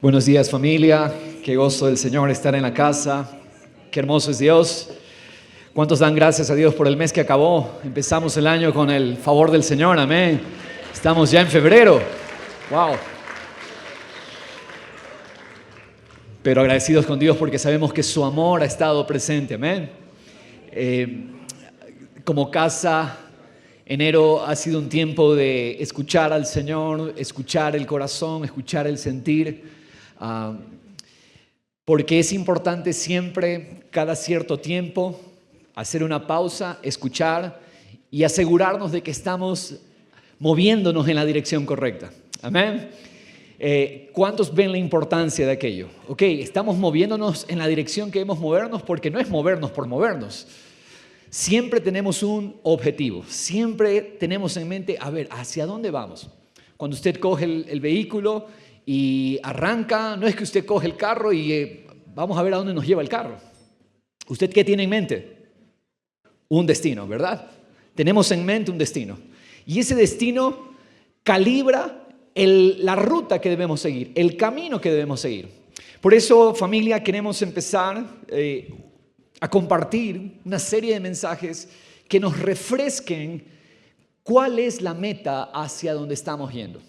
Buenos días, familia. Qué gozo del Señor estar en la casa. Qué hermoso es Dios. ¿Cuántos dan gracias a Dios por el mes que acabó? Empezamos el año con el favor del Señor. Amén. Estamos ya en febrero. Wow. Pero agradecidos con Dios porque sabemos que su amor ha estado presente. Amén. Como casa, enero ha sido un tiempo de escuchar al Señor, escuchar el corazón, escuchar el sentir. Porque es importante siempre, cada cierto tiempo, hacer una pausa, escuchar y asegurarnos de que estamos moviéndonos en la dirección correcta. Amén. ¿Cuántos ven la importancia de aquello? Ok, estamos moviéndonos en la dirección que debemos movernos porque no es movernos por movernos. Siempre tenemos un objetivo, siempre tenemos en mente, a ver, ¿hacia dónde vamos? Cuando usted coge el vehículo y arranca, no es que usted coge el carro y vamos a ver a dónde nos lleva el carro. ¿Usted qué tiene en mente? Un destino, ¿verdad? Tenemos en mente un destino. Y ese destino calibra la ruta que debemos seguir, el camino que debemos seguir. Por eso, familia, queremos empezar a compartir una serie de mensajes que nos refresquen cuál es la meta hacia donde estamos yendo.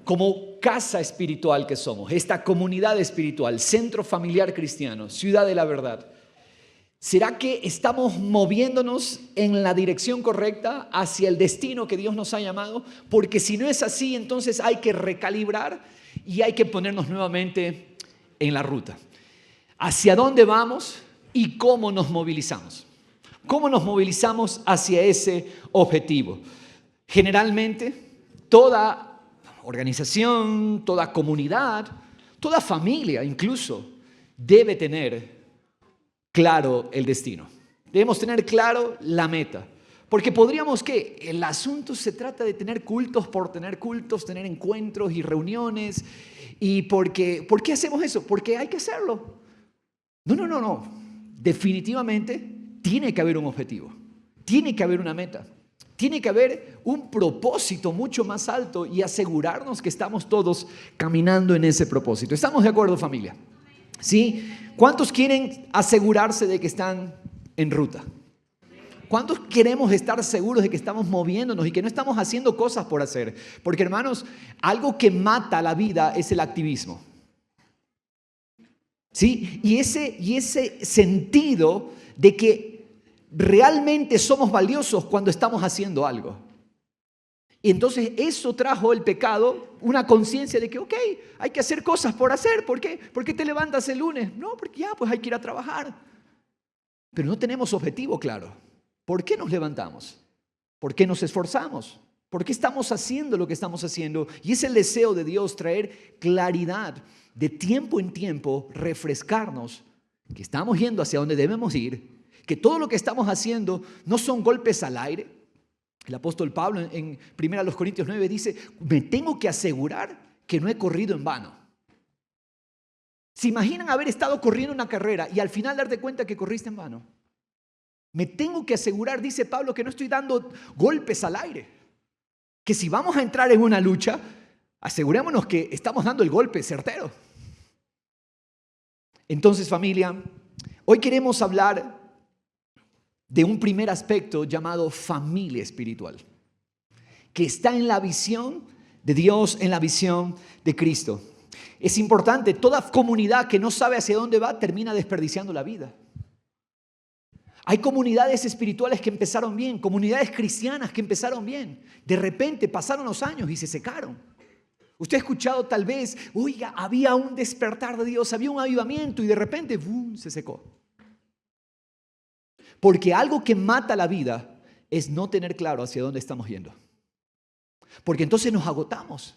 Como casa espiritual que somos, esta comunidad espiritual, centro familiar cristiano, ciudad de la verdad, ¿será que estamos moviéndonos en la dirección correcta hacia el destino que Dios nos ha llamado? Porque si no es así, entonces hay que recalibrar y hay que ponernos nuevamente en la ruta. ¿Hacia dónde vamos y cómo nos movilizamos? ¿Cómo nos movilizamos hacia ese objetivo? Generalmente, toda organización, toda comunidad, toda familia incluso, debe tener claro el destino. Debemos tener claro la meta. Porque podríamos que el asunto se trata de tener cultos por tener cultos, tener encuentros y reuniones. ¿Y por qué hacemos eso? Porque hay que hacerlo. No. Definitivamente tiene que haber un objetivo. Tiene que haber una meta. Tiene que haber un propósito mucho más alto y asegurarnos que estamos todos caminando en ese propósito. ¿Estamos de acuerdo, familia? ¿Sí? ¿Cuántos quieren asegurarse de que están en ruta? ¿Cuántos queremos estar seguros de que estamos moviéndonos y que no estamos haciendo cosas por hacer? Porque, hermanos, algo que mata la vida es el activismo. ¿Sí? Y ese sentido de que realmente somos valiosos cuando estamos haciendo algo. Y entonces eso trajo el pecado, una conciencia de que, ok, hay que hacer cosas por hacer. ¿Por qué? ¿Por qué te levantas el lunes? No, porque ya, pues hay que ir a trabajar. Pero no tenemos objetivo claro. ¿Por qué nos levantamos? ¿Por qué nos esforzamos? ¿Por qué estamos haciendo lo que estamos haciendo? Y es el deseo de Dios traer claridad, de tiempo en tiempo, refrescarnos, que estamos yendo hacia donde debemos ir, que todo lo que estamos haciendo no son golpes al aire. El apóstol Pablo en 1 Corintios 9 dice, me tengo que asegurar que no he corrido en vano. ¿Se imaginan haber estado corriendo una carrera y al final darte cuenta que corriste en vano? Me tengo que asegurar, dice Pablo, que no estoy dando golpes al aire. Que si vamos a entrar en una lucha, asegurémonos que estamos dando el golpe certero. Entonces, familia, hoy queremos hablar de un primer aspecto llamado familia espiritual, que está en la visión de Dios, en la visión de Cristo. Es importante, toda comunidad que no sabe hacia dónde va termina desperdiciando la vida. Hay comunidades espirituales que empezaron bien, comunidades cristianas que empezaron bien. De repente pasaron los años y se secaron. Usted ha escuchado tal vez, oiga, había un despertar de Dios, había un avivamiento y de repente, ¡bum!, se secó. Porque algo que mata la vida es no tener claro hacia dónde estamos yendo. Porque entonces nos agotamos,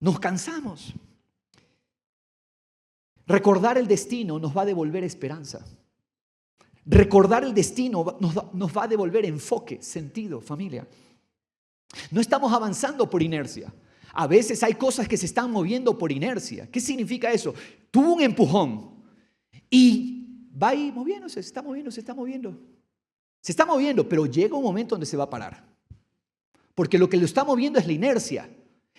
nos cansamos. Recordar el destino nos va a devolver esperanza. Recordar el destino nos va a devolver enfoque, sentido, familia. No estamos avanzando por inercia. A veces hay cosas que se están moviendo por inercia. ¿Qué significa eso? Tuvo un empujón y va ahí moviéndose, se está moviendo. Se está moviendo, pero llega un momento donde se va a parar. Porque lo que lo está moviendo es la inercia.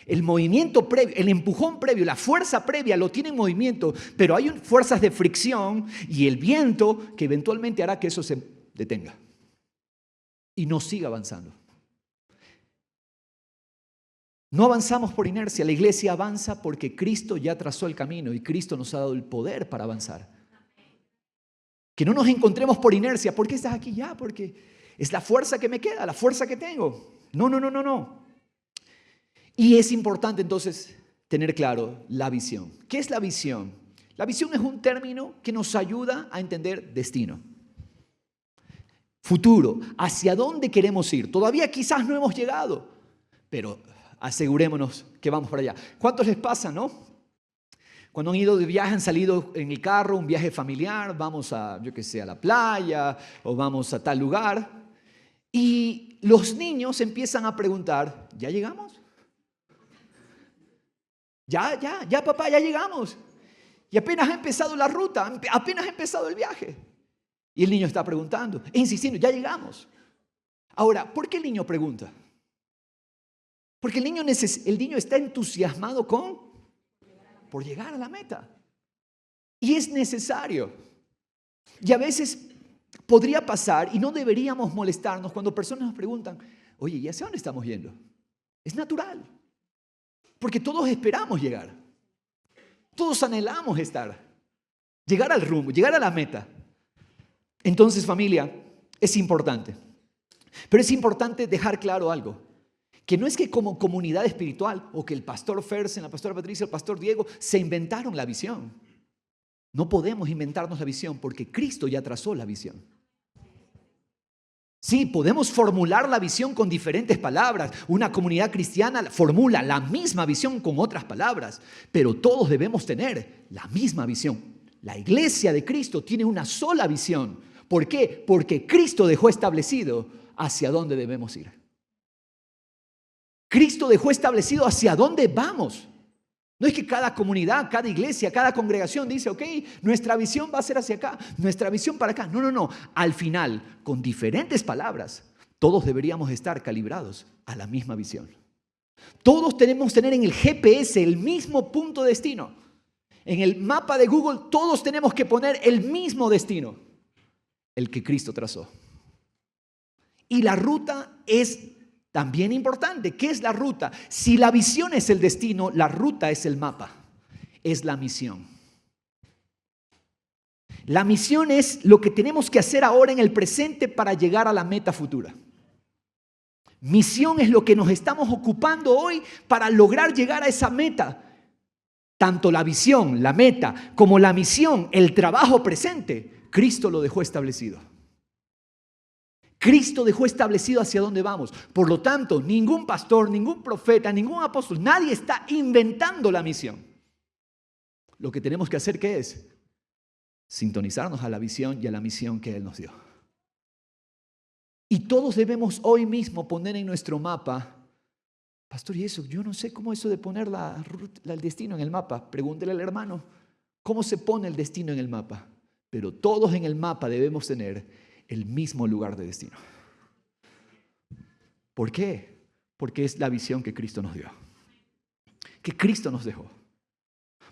El movimiento previo, el empujón previo, la fuerza previa lo tiene en movimiento, pero hay fuerzas de fricción y el viento que eventualmente hará que eso se detenga y no siga avanzando. No avanzamos por inercia, la iglesia avanza porque Cristo ya trazó el camino y Cristo nos ha dado el poder para avanzar. Que no nos encontremos por inercia. ¿Por qué estás aquí ya? Porque es la fuerza que me queda, la fuerza que tengo. No. Y es importante entonces tener claro la visión. ¿Qué es la visión? La visión es un término que nos ayuda a entender destino. Futuro, hacia dónde queremos ir. Todavía quizás no hemos llegado, pero asegurémonos que vamos para allá. ¿Cuántos les pasa, no? Cuando han ido de viaje, han salido en el carro, un viaje familiar, vamos a, yo qué sé, a la playa o vamos a tal lugar. Y los niños empiezan a preguntar, ¿ya llegamos? Ya, papá, ya llegamos. Y apenas ha empezado la ruta, apenas ha empezado el viaje. Y el niño está preguntando, insistiendo, ya llegamos. Ahora, ¿por qué el niño pregunta? Porque el niño está entusiasmado por llegar a la meta. Y es necesario. Y a veces podría pasar, y no deberíamos molestarnos, cuando personas nos preguntan, oye, ¿y hacia dónde estamos yendo? Es natural. Porque todos esperamos llegar. Todos anhelamos llegar al rumbo, llegar a la meta. Entonces, familia, es importante. Pero es importante dejar claro algo. Que no es que como comunidad espiritual o que el pastor Fersen, la pastora Patricia, el pastor Diego se inventaron la visión. No podemos inventarnos la visión porque Cristo ya trazó la visión. Sí, podemos formular la visión con diferentes palabras. Una comunidad cristiana formula la misma visión con otras palabras, pero todos debemos tener la misma visión. La iglesia de Cristo tiene una sola visión. ¿Por qué? Porque Cristo dejó establecido hacia dónde debemos ir. Cristo dejó establecido hacia dónde vamos. No es que cada comunidad, cada iglesia, cada congregación dice, ok, nuestra visión va a ser hacia acá, nuestra visión para acá. No. Al final, con diferentes palabras, todos deberíamos estar calibrados a la misma visión. Todos tenemos que tener en el GPS el mismo punto de destino. En el mapa de Google, todos tenemos que poner el mismo destino, el que Cristo trazó. Y la ruta es también importante. ¿Qué es la ruta? Si la visión es el destino, la ruta es el mapa, es la misión. La misión es lo que tenemos que hacer ahora en el presente para llegar a la meta futura. Misión es lo que nos estamos ocupando hoy para lograr llegar a esa meta. Tanto la visión, la meta, como la misión, el trabajo presente, Cristo lo dejó establecido. Cristo dejó establecido hacia dónde vamos. Por lo tanto, ningún pastor, ningún profeta, ningún apóstol, nadie está inventando la misión. Lo que tenemos que hacer, ¿qué es? Sintonizarnos a la visión y a la misión que Él nos dio. Y todos debemos hoy mismo poner en nuestro mapa, pastor, y eso, yo no sé cómo eso de poner el destino en el mapa. Pregúntele al hermano, ¿cómo se pone el destino en el mapa? Pero todos en el mapa debemos tener el mismo lugar de destino. ¿Por qué? Porque es la visión que Cristo nos dio, que Cristo nos dejó.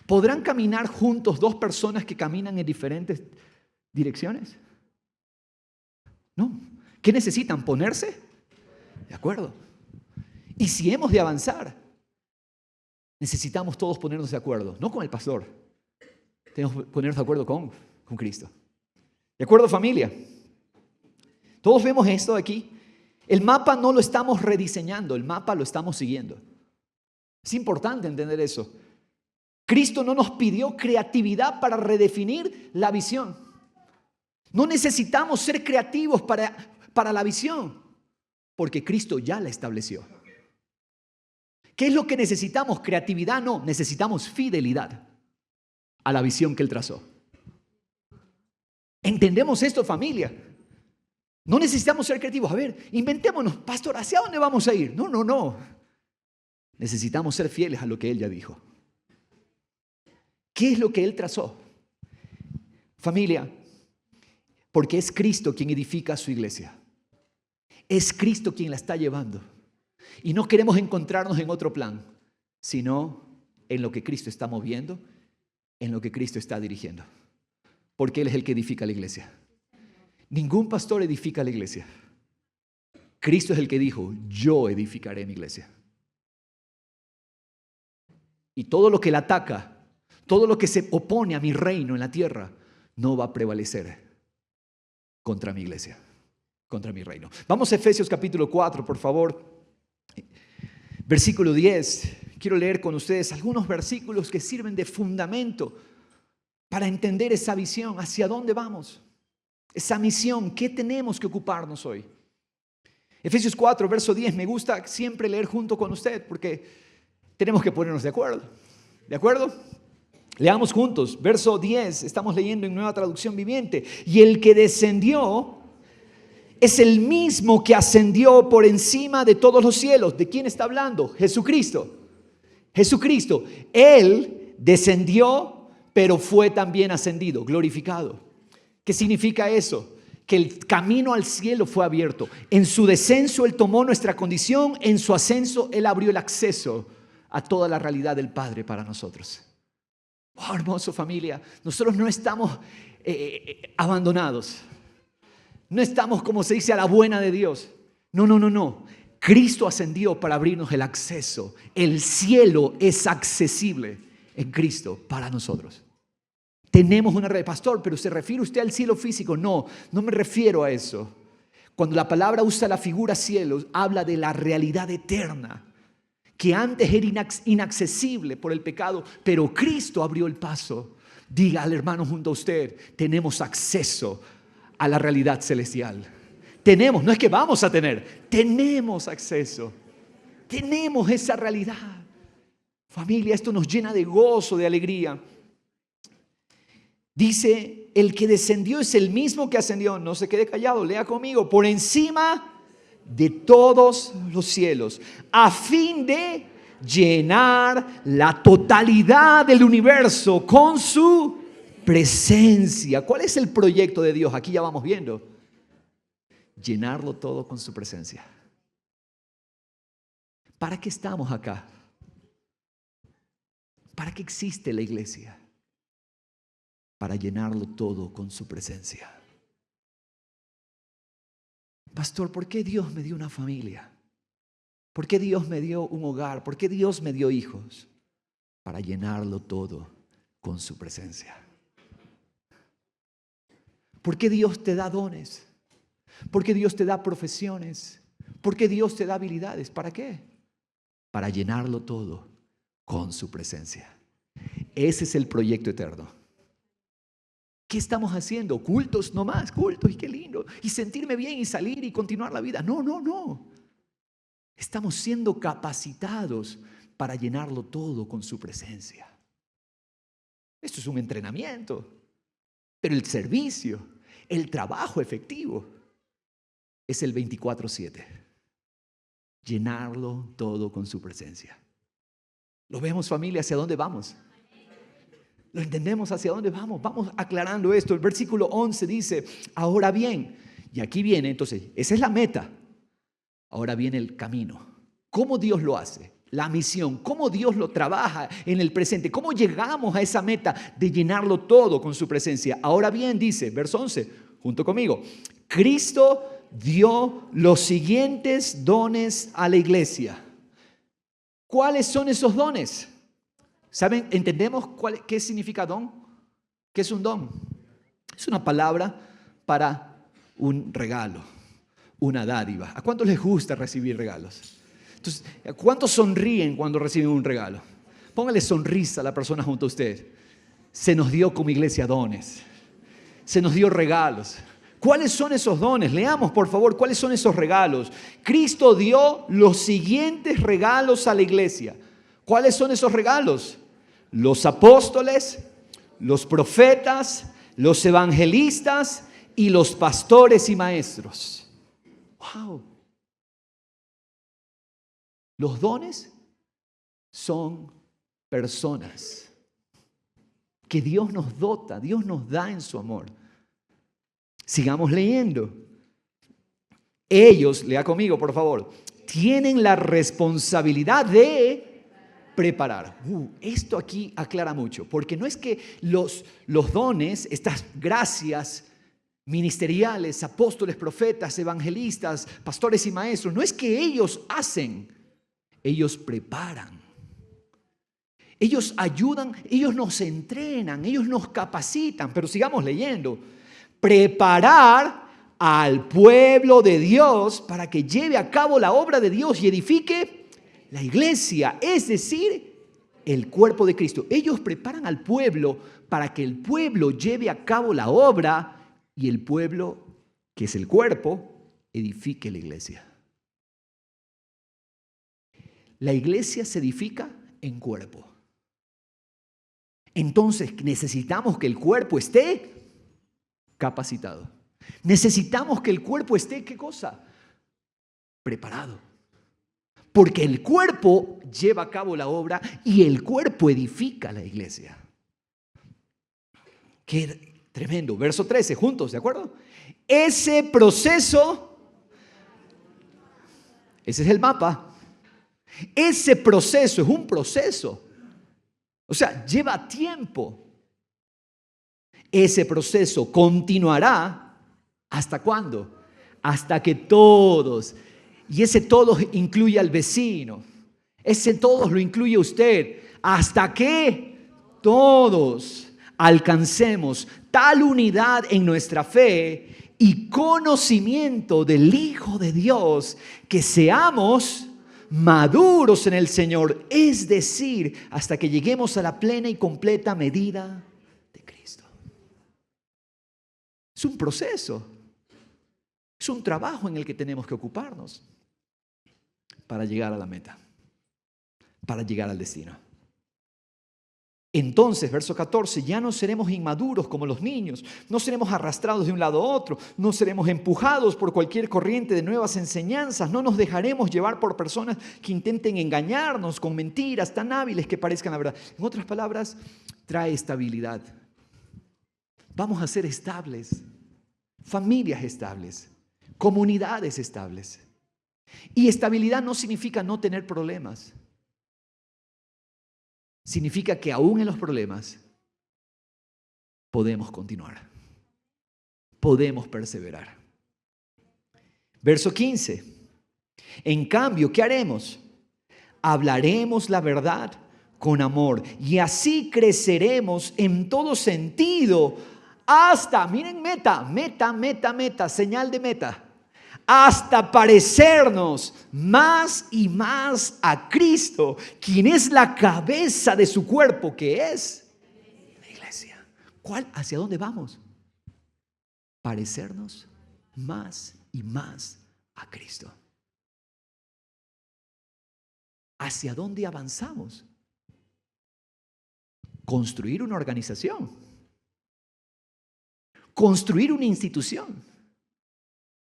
¿Podrán caminar juntos dos personas que caminan en diferentes direcciones? No. ¿Qué necesitan? ¿Ponerse? De acuerdo. Y si hemos de avanzar, necesitamos todos ponernos de acuerdo, no con el pastor, tenemos que ponernos de acuerdo con Cristo. ¿De acuerdo, familia? Todos vemos esto aquí. El mapa no lo estamos rediseñando, el mapa lo estamos siguiendo. Es importante entender eso. Cristo no nos pidió creatividad para redefinir la visión. No necesitamos ser creativos para la visión, porque Cristo ya la estableció. ¿Qué es lo que necesitamos? Creatividad no, necesitamos fidelidad a la visión que Él trazó. ¿Entendemos esto, familia? No necesitamos ser creativos. A ver, inventémonos, pastor, ¿hacia dónde vamos a ir? No. Necesitamos ser fieles a lo que Él ya dijo. ¿Qué es lo que Él trazó? Familia, porque es Cristo quien edifica su iglesia. Es Cristo quien la está llevando. Y no queremos encontrarnos en otro plan. sino en lo que Cristo está moviendo, en lo que Cristo está dirigiendo. Porque Él es el que edifica la iglesia. Ningún pastor edifica la iglesia. Cristo es el que dijo, yo edificaré mi iglesia. Y todo lo que la ataca, todo lo que se opone a mi reino en la tierra, no va a prevalecer contra mi iglesia, contra mi reino. Vamos a Efesios capítulo 4, por favor. Versículo 10. Quiero leer con ustedes algunos versículos que sirven de fundamento para entender esa visión, hacia dónde vamos, esa misión, qué tenemos que ocuparnos hoy. Efesios 4, verso 10, me gusta siempre leer junto con usted porque tenemos que ponernos de acuerdo. ¿De acuerdo? Leamos juntos, verso 10, estamos leyendo en Nueva Traducción Viviente. Y el que descendió es el mismo que ascendió por encima de todos los cielos. ¿De quién está hablando? Jesucristo. Jesucristo. Él descendió, pero fue también ascendido, glorificado. ¿Qué significa eso? Que el camino al cielo fue abierto. En su descenso Él tomó nuestra condición, en su ascenso Él abrió el acceso a toda la realidad del Padre para nosotros. Oh, hermoso familia, nosotros no estamos abandonados. No estamos, como se dice, a la buena de Dios. No. Cristo ascendió para abrirnos el acceso. El cielo es accesible en Cristo para nosotros. Tenemos una red, pastor, pero ¿se refiere usted al cielo físico? No me refiero a eso. Cuando la palabra usa la figura cielo, habla de la realidad eterna, que antes era inaccesible por el pecado, pero Cristo abrió el paso. Diga al hermano junto a usted, tenemos acceso a la realidad celestial. No es que vamos a tener, tenemos acceso. Tenemos esa realidad. Familia, esto nos llena de gozo, de alegría. Dice, el que descendió es el mismo que ascendió. No se quede callado, lea conmigo. Por encima de todos los cielos, a fin de llenar la totalidad del universo con su presencia. ¿Cuál es el proyecto de Dios? Aquí ya vamos viendo. Llenarlo todo con su presencia. ¿Para qué estamos acá? ¿Para qué existe la iglesia? Para llenarlo todo con su presencia. Pastor, ¿por qué Dios me dio una familia? ¿Por qué Dios me dio un hogar? ¿Por qué Dios me dio hijos? Para llenarlo todo con su presencia. ¿Por qué Dios te da dones? ¿Por qué Dios te da profesiones? ¿Por qué Dios te da habilidades? ¿Para qué? Para llenarlo todo con su presencia. Ese es el proyecto eterno. ¿Qué estamos haciendo? Cultos nomás, cultos, y qué lindo. Y sentirme bien y salir y continuar la vida. No. Estamos siendo capacitados para llenarlo todo con su presencia. Esto es un entrenamiento. Pero el servicio, el trabajo efectivo, es el 24/7. Llenarlo todo con su presencia. ¿Lo vemos, familia? ¿Hacia dónde vamos? ¿Lo entendemos hacia dónde vamos? Vamos aclarando esto. El versículo 11 dice, ahora bien, y aquí viene, entonces, esa es la meta. Ahora viene el camino. ¿Cómo Dios lo hace? La misión, cómo Dios lo trabaja en el presente. ¿Cómo llegamos a esa meta de llenarlo todo con su presencia? Ahora bien, dice, verso 11, junto conmigo, Cristo dio los siguientes dones a la iglesia. ¿Cuáles son esos dones? ¿Saben? ¿Entendemos qué significa don? ¿Qué es un don? Es una palabra para un regalo, una dádiva. ¿A cuántos les gusta recibir regalos? Entonces, ¿cuántos sonríen cuando reciben un regalo? Póngale sonrisa a la persona junto a usted. Se nos dio como iglesia dones. Se nos dio regalos. ¿Cuáles son esos dones? Leamos, por favor, ¿cuáles son esos regalos? Cristo dio los siguientes regalos a la iglesia. ¿Cuáles son esos regalos? Los apóstoles, los profetas, los evangelistas y los pastores y maestros. ¡Wow! Los dones son personas que Dios nos dota, Dios nos da en su amor. Sigamos leyendo. Ellos, lea conmigo por favor, tienen la responsabilidad de preparar. Esto aquí aclara mucho, porque no es que los dones, estas gracias ministeriales, apóstoles, profetas, evangelistas, pastores y maestros, no es que ellos hacen, ellos preparan. Ellos ayudan, ellos nos entrenan, ellos nos capacitan, pero sigamos leyendo. Preparar al pueblo de Dios para que lleve a cabo la obra de Dios y edifique la iglesia, es decir, el cuerpo de Cristo. Ellos preparan al pueblo para que el pueblo lleve a cabo la obra y el pueblo, que es el cuerpo, edifique la iglesia. La iglesia se edifica en cuerpo. Entonces necesitamos que el cuerpo esté capacitado. Necesitamos que el cuerpo esté, ¿qué cosa? Preparado. Porque el cuerpo lleva a cabo la obra y el cuerpo edifica la iglesia. Qué tremendo. Verso 13, juntos, ¿de acuerdo? Ese proceso, ese es el mapa. Ese proceso es un proceso. O sea, lleva tiempo. Ese proceso continuará ¿hasta cuándo? Hasta que todos, y ese todos incluye al vecino, ese todos lo incluye usted, hasta que todos alcancemos tal unidad en nuestra fe y conocimiento del Hijo de Dios, que seamos maduros en el Señor, es decir, hasta que lleguemos a la plena y completa medida de Cristo. Es un proceso, es un trabajo en el que tenemos que ocuparnos para llegar a la meta, para llegar al destino. Entonces, verso 14, ya no seremos inmaduros como los niños, no seremos arrastrados de un lado a otro, no seremos empujados por cualquier corriente de nuevas enseñanzas, no nos dejaremos llevar por personas que intenten engañarnos con mentiras tan hábiles que parezcan la verdad. En otras palabras, trae estabilidad. Vamos a ser estables, familias estables, comunidades estables. Y estabilidad no significa no tener problemas. Significa que aún en los problemas podemos continuar, podemos perseverar. Verso 15. En cambio, ¿qué haremos? Hablaremos la verdad con amor y así creceremos en todo sentido hasta, miren, meta, señal de meta. Hasta parecernos más y más a Cristo, quien es la cabeza de su cuerpo, que es la iglesia. ¿Hacia dónde vamos? Parecernos más y más a Cristo. ¿Hacia dónde avanzamos? Construir una organización, construir una institución.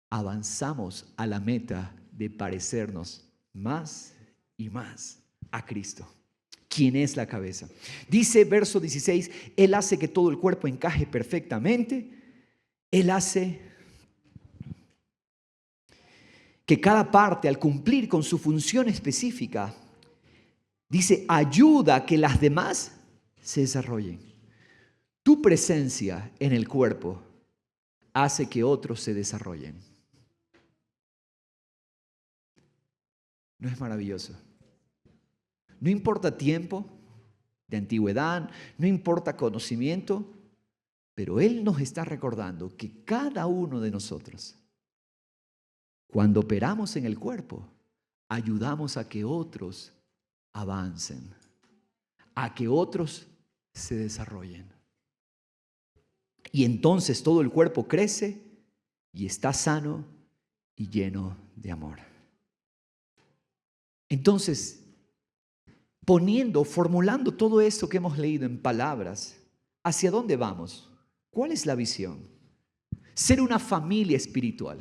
Avanzamos a la meta de parecernos más y más a Cristo, quien es la cabeza. Dice verso 16, Él hace que todo el cuerpo encaje perfectamente. Él hace que cada parte, al cumplir con su función específica, dice, ayuda a que las demás se desarrollen. Tu presencia en el cuerpo hace que otros se desarrollen. ¿No es maravilloso? No importa tiempo de antigüedad, no importa conocimiento, pero Él nos está recordando que cada uno de nosotros, cuando operamos en el cuerpo, ayudamos a que otros avancen, a que otros se desarrollen. Y entonces todo el cuerpo crece y está sano y lleno de amor. Entonces, formulando todo esto que hemos leído en palabras, ¿hacia dónde vamos? ¿Cuál es la visión? Ser una familia espiritual,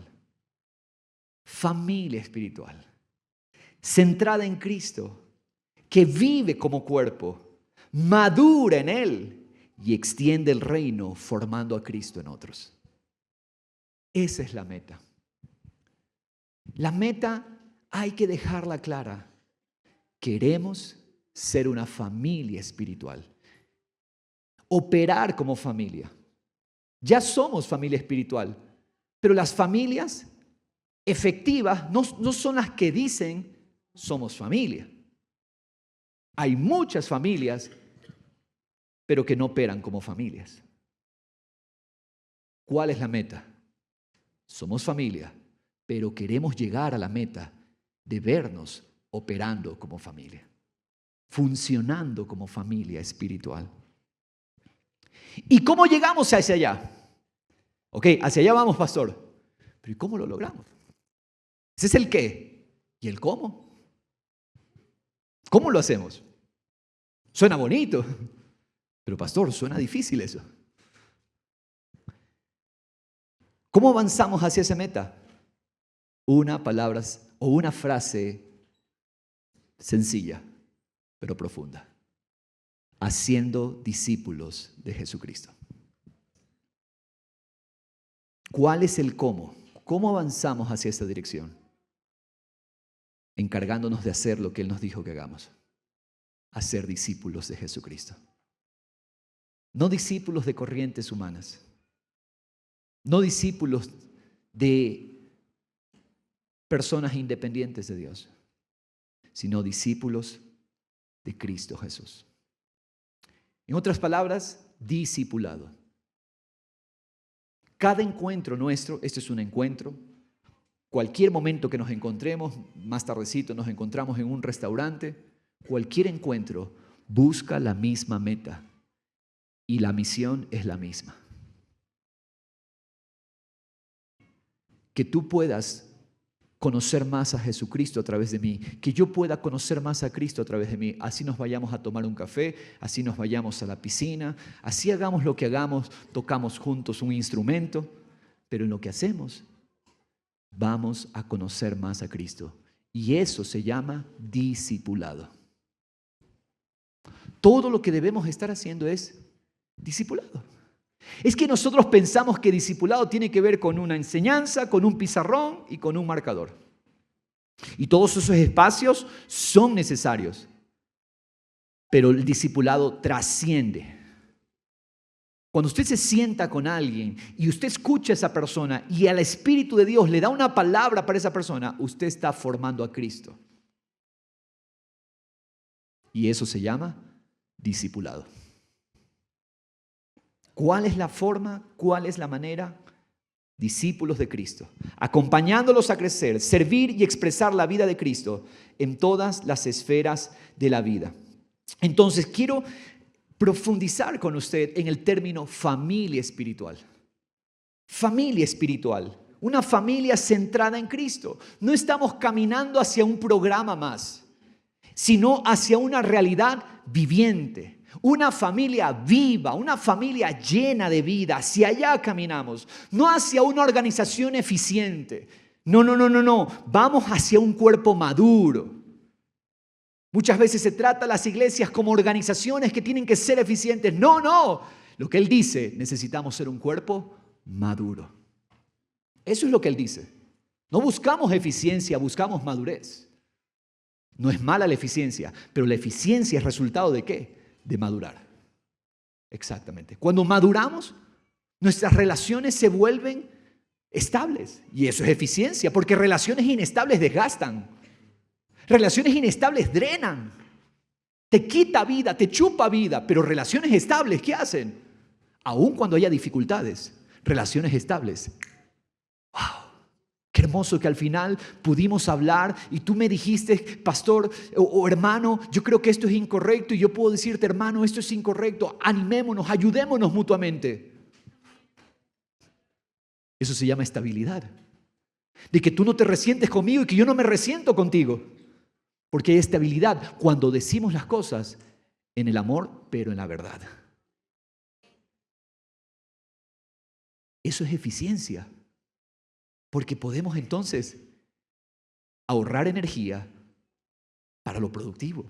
centrada en Cristo, que vive como cuerpo, madura en Él y extiende el reino formando a Cristo en otros. Esa es la meta. La meta hay que dejarla clara. Queremos ser una familia espiritual. Operar como familia. Ya somos familia espiritual, pero las familias efectivas no son las que dicen somos familia. Hay muchas familias, pero que no operan como familias. ¿Cuál es la meta? Somos familia, pero queremos llegar a la meta de vernos operando como familia, funcionando como familia espiritual. ¿Y cómo llegamos hacia allá? Ok, hacia allá vamos, pastor. Pero ¿y cómo lo logramos? Ese es el qué. ¿Y el cómo? ¿Cómo lo hacemos? Suena bonito, pero pastor, suena difícil eso. ¿Cómo avanzamos hacia esa meta? Una palabra o una frase sencilla, pero profunda. Haciendo discípulos de Jesucristo. ¿Cuál es el cómo? ¿Cómo avanzamos hacia esta dirección? Encargándonos de hacer lo que Él nos dijo que hagamos. Hacer discípulos de Jesucristo. No discípulos de corrientes humanas. No discípulos de personas independientes de Dios, sino discípulos de Cristo Jesús. En otras palabras, discipulado. Cada encuentro nuestro, este es un encuentro, cualquier momento que nos encontremos, más tardecito nos encontramos en un restaurante, cualquier encuentro busca la misma meta y la misión es la misma. Que tú puedas conocer más a Jesucristo a través de mí, que yo pueda conocer más a Cristo a través de mí. Así nos vayamos a tomar un café, así nos vayamos a la piscina, así hagamos lo que hagamos, tocamos juntos un instrumento, pero en lo que hacemos vamos a conocer más a Cristo. Y eso se llama discipulado. Todo lo que debemos estar haciendo es discipulado. Es que nosotros pensamos que discipulado tiene que ver con una enseñanza, con un pizarrón y con un marcador. Y todos esos espacios son necesarios. Pero el discipulado trasciende. Cuando usted se sienta con alguien y usted escucha a esa persona y al Espíritu de Dios le da una palabra para esa persona, usted está formando a Cristo. Y eso se llama discipulado. ¿Cuál es la forma? ¿Cuál es la manera? Discípulos de Cristo, acompañándolos a crecer, servir y expresar la vida de Cristo en todas las esferas de la vida. Entonces, quiero profundizar con usted en el término familia espiritual. Familia espiritual, una familia centrada en Cristo. No estamos caminando hacia un programa más, sino hacia una realidad viviente. Una familia viva, una familia llena de vida. Hacia allá caminamos, no hacia una organización eficiente. No. Vamos hacia un cuerpo maduro. Muchas veces se trata a las iglesias como organizaciones que tienen que ser eficientes. No. Lo que Él dice, necesitamos ser un cuerpo maduro. Eso es lo que Él dice. No buscamos eficiencia, buscamos madurez. No es mala la eficiencia, pero la eficiencia es resultado ¿de qué? De madurar. Exactamente. Cuando maduramos, nuestras relaciones se vuelven estables. Y eso es eficiencia, porque relaciones inestables desgastan. Relaciones inestables drenan. Te quita vida, te chupa vida. Pero relaciones estables, ¿qué hacen? Aun cuando haya dificultades, relaciones estables. ¡Wow! Qué hermoso que al final pudimos hablar y tú me dijiste, pastor o hermano, yo creo que esto es incorrecto y yo puedo decirte, hermano, esto es incorrecto. Animémonos, ayudémonos mutuamente. Eso se llama estabilidad. De que tú no te resientes conmigo y que yo no me resiento contigo. Porque hay estabilidad cuando decimos las cosas en el amor, pero en la verdad. Eso es eficiencia. Porque podemos entonces ahorrar energía para lo productivo.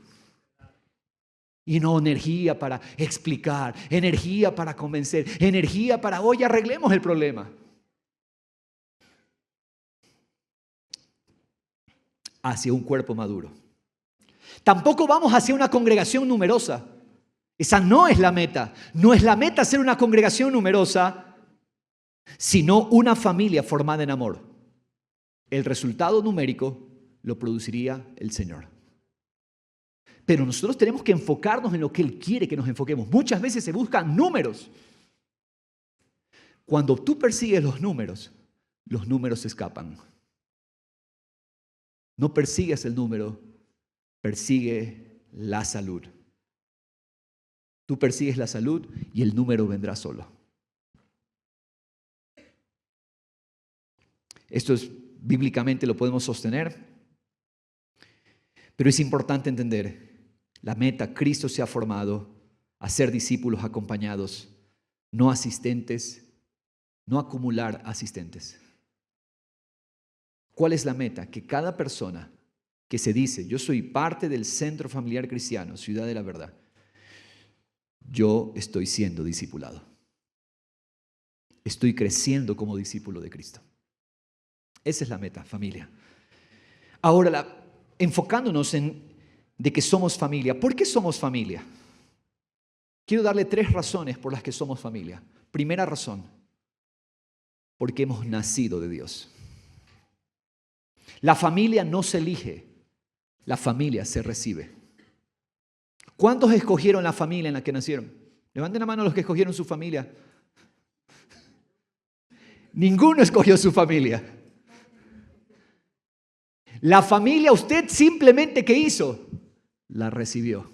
Y no energía para explicar, energía para convencer, energía para hoy arreglemos el problema. Hacia un cuerpo maduro. Tampoco vamos hacia una congregación numerosa. Esa no es la meta. No es la meta ser una congregación numerosa, sino una familia formada en amor. El resultado numérico lo produciría el Señor. Pero nosotros tenemos que enfocarnos en lo que Él quiere que nos enfoquemos. Muchas veces se buscan números. Cuando tú persigues los números se escapan. No persigues el número, persigue la salud. Tú persigues la salud y el número vendrá solo. Esto es, bíblicamente lo podemos sostener, pero es importante entender la meta. Cristo se ha formado a ser discípulos acompañados, no asistentes, no acumular asistentes. ¿Cuál es la meta? Que cada persona que se dice, yo soy parte del Centro Familiar Cristiano, Ciudad de la Verdad, yo estoy siendo discipulado. Estoy creciendo como discípulo de Cristo. Esa es la meta, familia. Ahora, enfocándonos en de que somos familia. ¿Por qué somos familia? Quiero darle 3 razones por las que somos familia. Primera razón, porque hemos nacido de Dios. La familia no se elige, la familia se recibe. ¿Cuántos escogieron la familia en la que nacieron? Levanten la mano los que escogieron su familia. Ninguno escogió su familia. La familia, usted simplemente, ¿qué hizo? La recibió.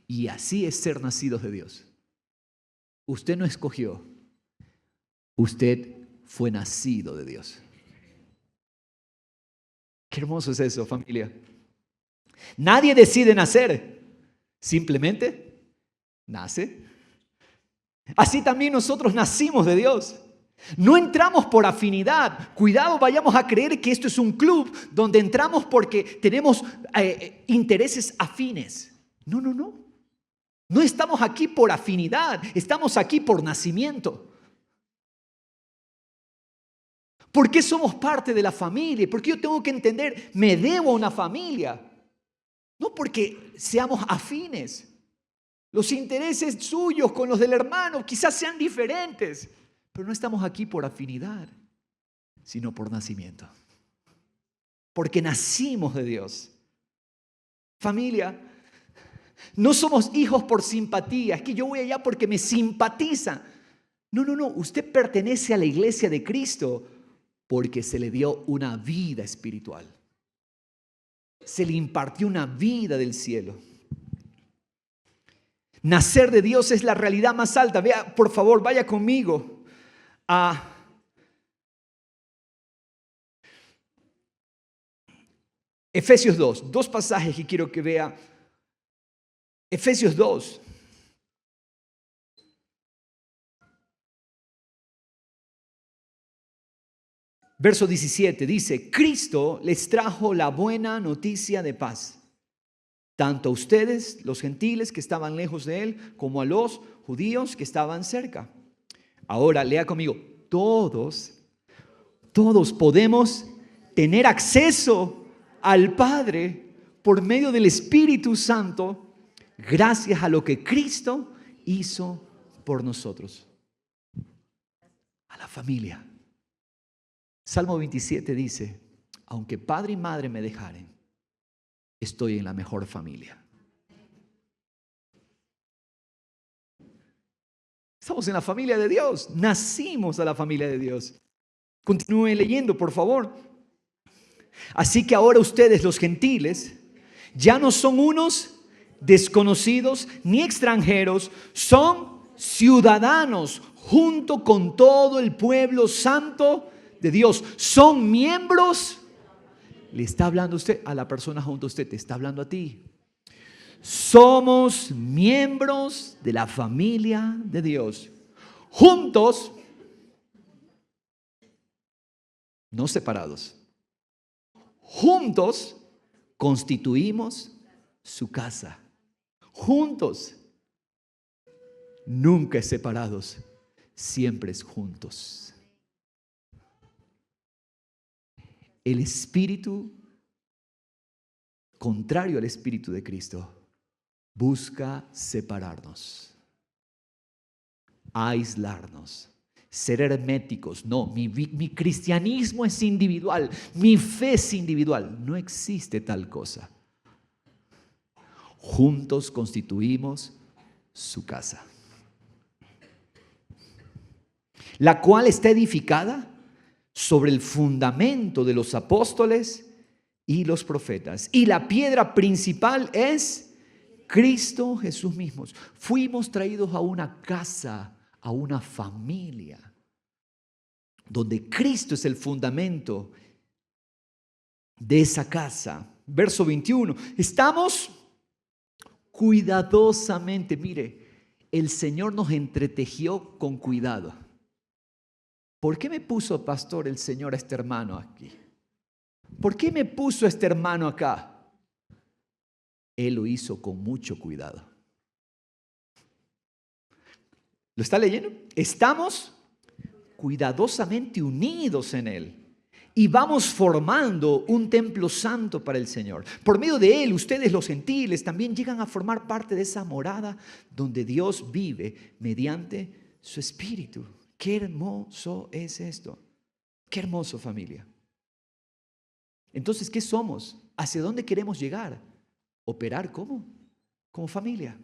Y así es ser nacidos de Dios. Usted no escogió, usted fue nacido de Dios. Qué hermoso es eso, familia. Nadie decide nacer, simplemente nace. Así también nosotros nacimos de Dios. No entramos por afinidad. Cuidado, vayamos a creer que esto es un club donde entramos porque tenemos intereses afines. No, no, no. No estamos aquí por afinidad, estamos aquí por nacimiento. ¿Por qué somos parte de la familia? ¿Por qué yo tengo que entender, me debo a una familia? No porque seamos afines. Los intereses suyos con los del hermano quizás sean diferentes, pero no estamos aquí por afinidad, sino por nacimiento. Porque nacimos de Dios. Familia, no somos hijos por simpatía. Es que yo voy allá porque me simpatiza. No, no, no. Usted pertenece a la iglesia de Cristo porque se le dio una vida espiritual. Se le impartió una vida del cielo. Nacer de Dios es la realidad más alta. Vea, por favor, vaya conmigo a Efesios 2. 2 pasajes que quiero que vea. Efesios 2. Verso 17 dice, Cristo les trajo la buena noticia de paz, tanto a ustedes, los gentiles que estaban lejos de Él, como a los judíos que estaban cerca. Ahora, lea conmigo, todos podemos tener acceso al Padre por medio del Espíritu Santo, gracias a lo que Cristo hizo por nosotros. A la familia. Salmo 27 dice, aunque padre y madre me dejaren, estoy en la mejor familia. Estamos en la familia de Dios, nacimos a la familia de Dios. Continúe leyendo, por favor. Así que ahora ustedes, los gentiles, ya no son unos desconocidos ni extranjeros, son ciudadanos junto con todo el pueblo santo de Dios. Son miembros. Le está hablando usted a la persona junto a usted, te está hablando a ti. Somos miembros de la familia de Dios. Juntos, no separados. Juntos constituimos su casa. Juntos. Nunca es separados, siempre es juntos. El Espíritu contrario al Espíritu de Cristo, busca separarnos, aislarnos, ser herméticos. No, mi cristianismo es individual, mi fe es individual. No existe tal cosa. Juntos constituimos su casa, la cual está edificada sobre el fundamento de los apóstoles y los profetas. Y la piedra principal es Cristo Jesús mismo. Fuimos traídos a una casa, a una familia, donde Cristo es el fundamento de esa casa. Verso 21. Estamos cuidadosamente, mire, el Señor nos entretejió con cuidado. ¿Por qué me puso, pastor, el Señor a este hermano aquí? ¿Por qué me puso a este hermano acá? Él lo hizo con mucho cuidado. ¿Lo está leyendo? Estamos cuidadosamente unidos en Él y vamos formando un templo santo para el Señor. Por medio de Él, ustedes los gentiles también llegan a formar parte de esa morada donde Dios vive mediante su Espíritu. Qué hermoso es esto. Qué hermoso, familia. Entonces, ¿qué somos? ¿Hacia dónde queremos llegar? ¿Operar cómo? Como familia.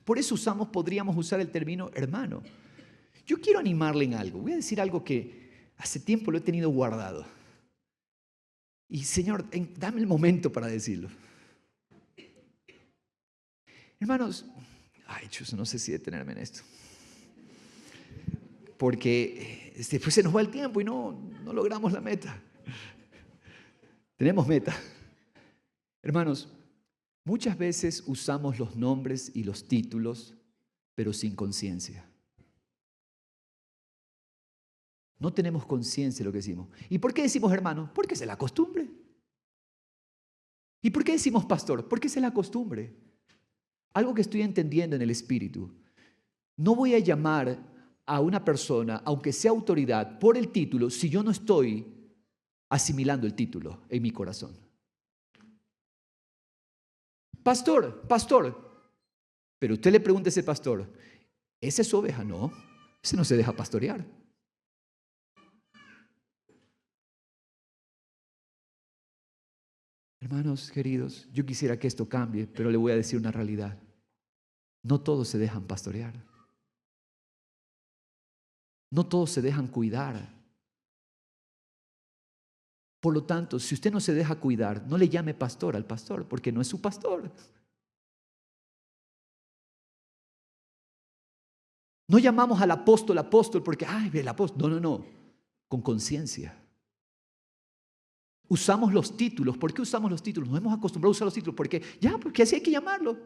Por eso podríamos usar el término hermano. Yo quiero animarle en algo. Voy a decir algo que hace tiempo lo he tenido guardado. Y Señor, dame el momento para decirlo. Hermanos, chus, no sé si detenerme en esto. Porque después se nos va el tiempo y no logramos la meta. Tenemos meta. Hermanos, muchas veces usamos los nombres y los títulos, pero sin conciencia. No tenemos conciencia de lo que decimos. ¿Y por qué decimos hermano? Porque es la costumbre. ¿Y por qué decimos pastor? Porque es la costumbre. Algo que estoy entendiendo en el Espíritu. No voy a llamar a una persona, aunque sea autoridad, por el título, si yo no estoy asimilando el título en mi corazón. Pastor. Pero usted le pregunta a ese pastor, ¿esa es su oveja? No, ese no se deja pastorear. Hermanos queridos, yo quisiera que esto cambie, pero le voy a decir una realidad. No todos se dejan pastorear. No todos se dejan cuidar. Por lo tanto, si usted no se deja cuidar, no le llame pastor al pastor, porque no es su pastor. No llamamos al apóstol porque, el apóstol. No. Con conciencia. Usamos los títulos. ¿Por qué usamos los títulos? Nos hemos acostumbrado a usar los títulos. Porque así hay que llamarlo.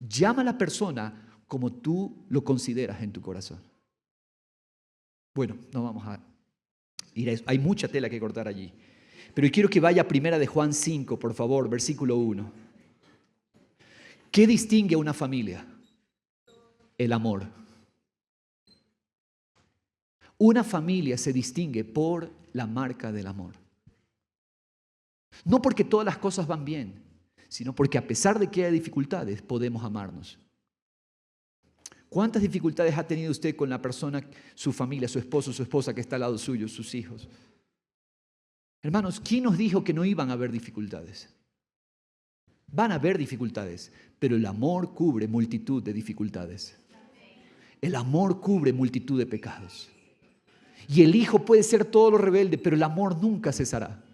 Llama a la persona como tú lo consideras en tu corazón. Bueno, no vamos a ir a eso. Hay mucha tela que cortar allí. Pero quiero que vaya a 1 de Juan 5, por favor, versículo 1. ¿Qué distingue a una familia? El amor. Una familia se distingue por la marca del amor. No porque todas las cosas van bien, sino porque a pesar de que hay dificultades, podemos amarnos. ¿Cuántas dificultades ha tenido usted con la persona, su familia, su esposo, su esposa que está al lado suyo, sus hijos? Hermanos, ¿quién nos dijo que no iban a haber dificultades? Van a haber dificultades, pero el amor cubre multitud de dificultades. El amor cubre multitud de pecados. Y el hijo puede ser todo lo rebelde, pero el amor nunca cesará.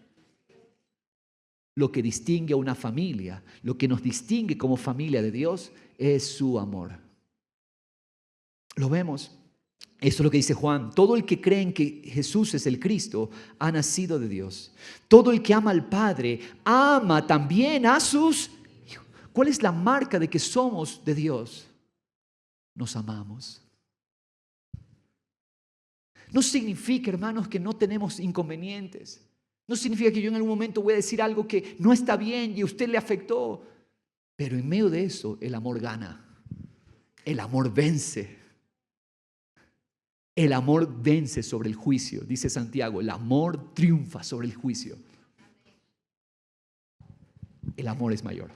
Lo que distingue a una familia, lo que nos distingue como familia de Dios, es su amor. Lo vemos. Eso es lo que dice Juan. Todo el que cree en que Jesús es el Cristo ha nacido de Dios. Todo el que ama al Padre ama también a sus hijos. ¿Cuál es la marca de que somos de Dios? Nos amamos. No significa, hermanos, que no tenemos inconvenientes. No significa que yo en algún momento voy a decir algo que no está bien y a usted le afectó. Pero en medio de eso, el amor gana. El amor vence. El amor vence sobre el juicio. Dice Santiago, el amor triunfa sobre el juicio. el amor es mayor.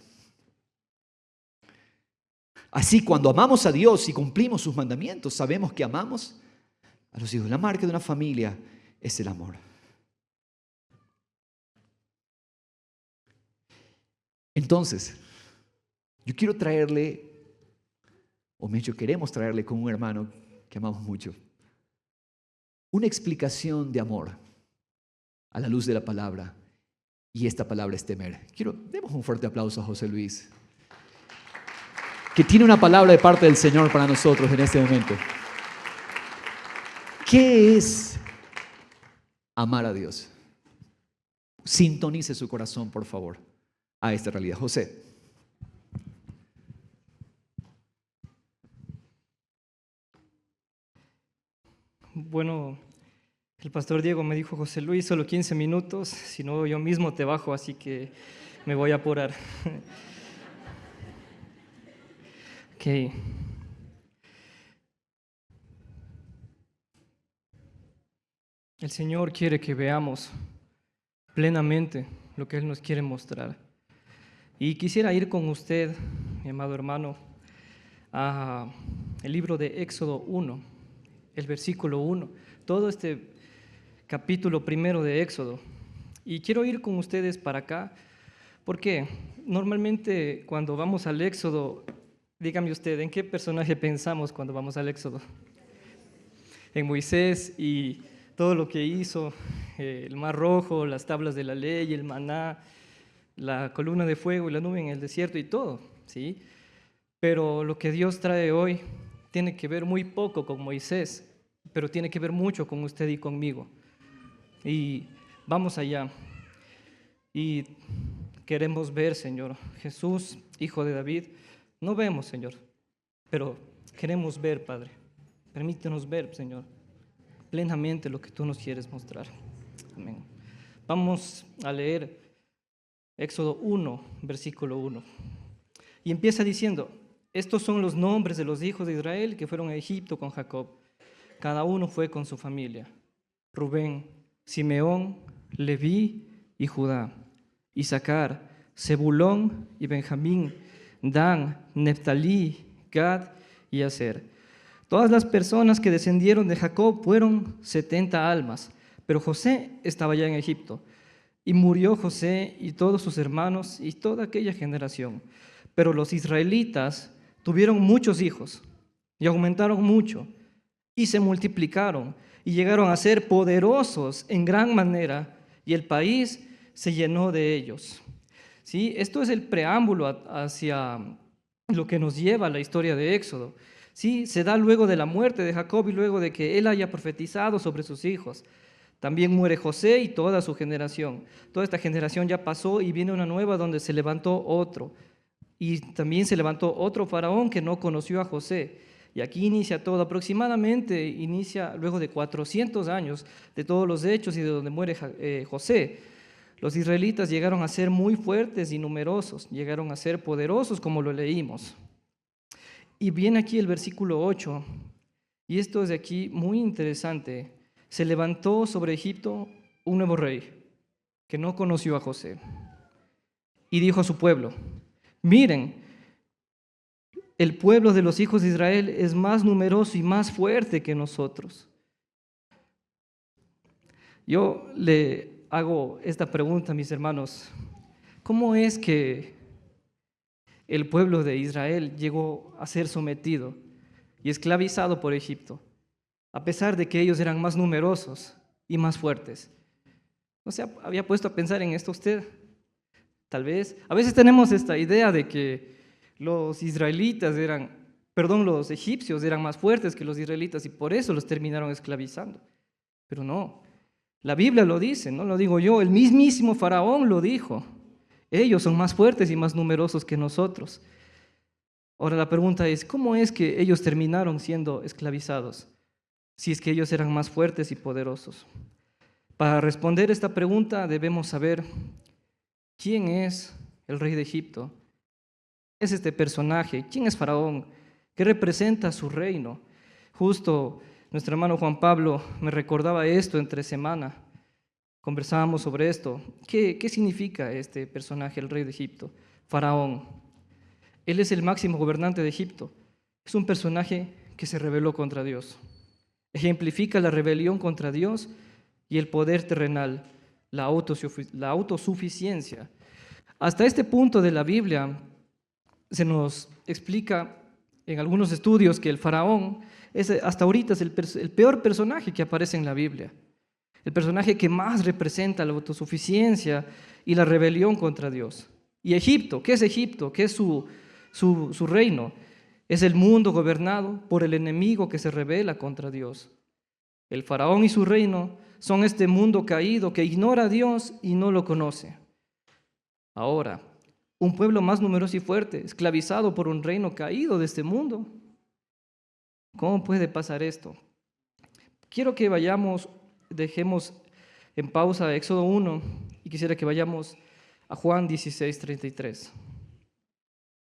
Así, cuando amamos a Dios y cumplimos sus mandamientos, sabemos que amamos a los hijos. La marca de una familia es el amor. Entonces, yo quiero traerle, o de hecho queremos traerle con un hermano que amamos mucho, una explicación de amor a la luz de la palabra. Y esta palabra es temer. Demos un fuerte aplauso a José Luis, que tiene una palabra de parte del Señor para nosotros en este momento. ¿Qué es amar a Dios? Sintonice su corazón, por favor, a esta realidad. José. Bueno, el pastor Diego me dijo, José Luis, solo 15 minutos, si no yo mismo te bajo, así que me voy a apurar. Ok. El Señor quiere que veamos plenamente lo que Él nos quiere mostrar. Y quisiera ir con usted, mi amado hermano, a el libro de Éxodo 1, el versículo 1, todo este capítulo primero de Éxodo. Y quiero ir con ustedes para acá, porque normalmente cuando vamos al Éxodo, dígame usted, ¿en qué personaje pensamos cuando vamos al Éxodo? En Moisés y todo lo que hizo, el Mar Rojo, las tablas de la ley, el maná, la columna de fuego y la nube en el desierto y todo, ¿sí? Pero lo que Dios trae hoy tiene que ver muy poco con Moisés, pero tiene que ver mucho con usted y conmigo. Y vamos allá. Y queremos ver, Señor, Jesús, Hijo de David. No vemos, Señor, pero queremos ver, Padre. Permítenos ver, Señor, plenamente lo que tú nos quieres mostrar. Amén. Vamos a leer Éxodo 1, versículo 1. Y empieza diciendo, estos son los nombres de los hijos de Israel que fueron a Egipto con Jacob. Cada uno fue con su familia. Rubén, Simeón, Leví y Judá. Isaacar, Zebulón y Benjamín, Dan, Neftalí, Gad y Aser. Todas las personas que descendieron de Jacob fueron 70 almas, pero José estaba ya en Egipto. Y murió José y todos sus hermanos y toda aquella generación. Pero los israelitas tuvieron muchos hijos y aumentaron mucho y se multiplicaron y llegaron a ser poderosos en gran manera y el país se llenó de ellos. ¿Sí? Esto es el preámbulo hacia lo que nos lleva a la historia de Éxodo. ¿Sí? Se da luego de la muerte de Jacob y luego de que él haya profetizado sobre sus hijos. También muere José y toda su generación. Toda esta generación ya pasó y viene una nueva donde se levantó otro. Y también se levantó otro faraón que no conoció a José. Y aquí inicia todo. Aproximadamente inicia luego de 400 años de todos los hechos y de donde muere José. Los israelitas llegaron a ser muy fuertes y numerosos. Llegaron a ser poderosos como lo leímos. Y viene aquí el versículo 8. Y esto es de aquí muy interesante. Se levantó sobre Egipto un nuevo rey que no conoció a José. Y dijo a su pueblo, miren, el pueblo de los hijos de Israel es más numeroso y más fuerte que nosotros. Yo le hago esta pregunta a mis hermanos. ¿Cómo es que el pueblo de Israel llegó a ser sometido y esclavizado por Egipto, a pesar de que ellos eran más numerosos y más fuertes? ¿No se había puesto a pensar en esto usted? Tal vez. A veces tenemos esta idea de que los egipcios eran más fuertes que los israelitas y por eso los terminaron esclavizando. Pero no, la Biblia lo dice, no lo digo yo, el mismísimo Faraón lo dijo. Ellos son más fuertes y más numerosos que nosotros. Ahora la pregunta es, ¿cómo es que ellos terminaron siendo esclavizados si es que ellos eran más fuertes y poderosos? Para responder esta pregunta debemos saber quién es el rey de Egipto. ¿Qué es este personaje? ¿Quién es Faraón? ¿Qué representa su reino? Justo nuestro hermano Juan Pablo me recordaba esto entre semana. conversábamos sobre esto. ¿Qué significa este personaje, el rey de Egipto? Faraón. Él es el máximo gobernante de Egipto. Es un personaje que se rebeló contra Dios. Ejemplifica la rebelión contra Dios y el poder terrenal, la autosuficiencia. Hasta este punto de la Biblia se nos explica en algunos estudios que el faraón hasta ahorita es el peor personaje que aparece en la Biblia. El personaje que más representa la autosuficiencia y la rebelión contra Dios. Y Egipto, ¿qué es Egipto? ¿Qué es su reino? Es el mundo gobernado por el enemigo que se rebela contra Dios. El faraón y su reino son este mundo caído que ignora a Dios y no lo conoce. Ahora, un pueblo más numeroso y fuerte, esclavizado por un reino caído de este mundo. ¿Cómo puede pasar esto? Quiero que dejemos en pausa Éxodo 1 y quisiera que vayamos a Juan 16:33,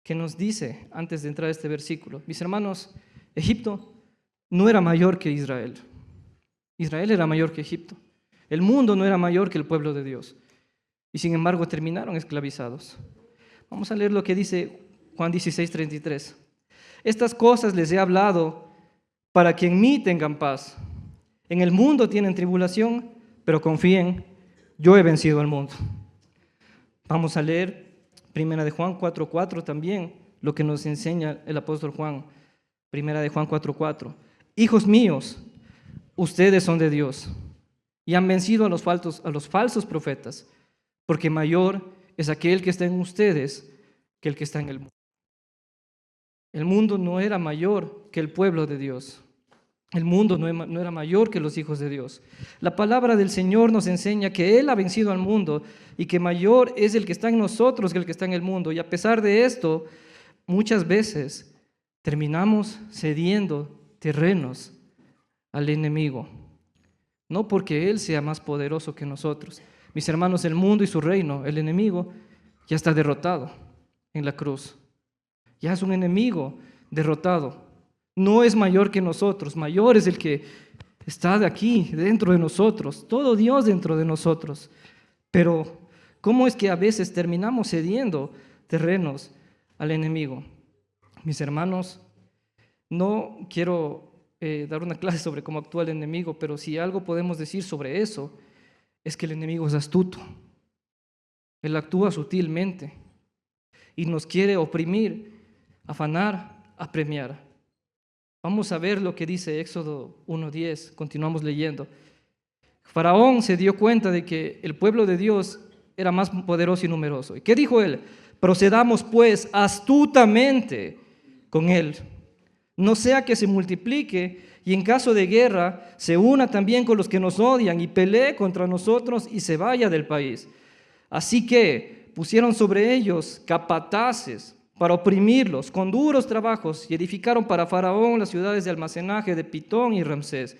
que nos dice, antes de entrar a este versículo, mis hermanos, Egipto no era mayor que Israel. Israel era mayor que Egipto. El mundo no era mayor que el pueblo de Dios. Y sin embargo terminaron esclavizados. Vamos a leer lo que dice Juan 16:33. Estas cosas les he hablado para que en mí tengan paz. En el mundo tienen tribulación, pero confíen, yo he vencido al mundo. Vamos a leer 1 de Juan 4:4 también, lo que nos enseña el apóstol Juan. 1 de Juan 4:4. Hijos míos, ustedes son de Dios y han vencido a los falsos profetas, porque mayor es aquel que está en ustedes que el que está en el mundo. El mundo no era mayor que el pueblo de Dios. El mundo no era mayor que los hijos de Dios. La palabra del Señor nos enseña que Él ha vencido al mundo y que mayor es el que está en nosotros que el que está en el mundo. Y a pesar de esto, muchas veces terminamos cediendo terrenos al enemigo. No porque Él sea más poderoso que nosotros. Mis hermanos, el mundo y su reino, el enemigo, ya está derrotado en la cruz. Ya es un enemigo derrotado. No es mayor que nosotros, mayor es el que está de aquí, dentro de nosotros, todo Dios dentro de nosotros. Pero, ¿cómo es que a veces terminamos cediendo terrenos al enemigo? Mis hermanos, no quiero dar una clase sobre cómo actúa el enemigo, pero si algo podemos decir sobre eso, es que el enemigo es astuto. Él actúa sutilmente y nos quiere oprimir, afanar, apremiar. Vamos a ver lo que dice Éxodo 1:10, continuamos leyendo. Faraón se dio cuenta de que el pueblo de Dios era más poderoso y numeroso. ¿Y qué dijo él? Procedamos pues astutamente con él, no sea que se multiplique y en caso de guerra se una también con los que nos odian y pelee contra nosotros y se vaya del país. Así que pusieron sobre ellos capataces para oprimirlos con duros trabajos y edificaron para Faraón las ciudades de almacenaje de Pitón y Ramsés.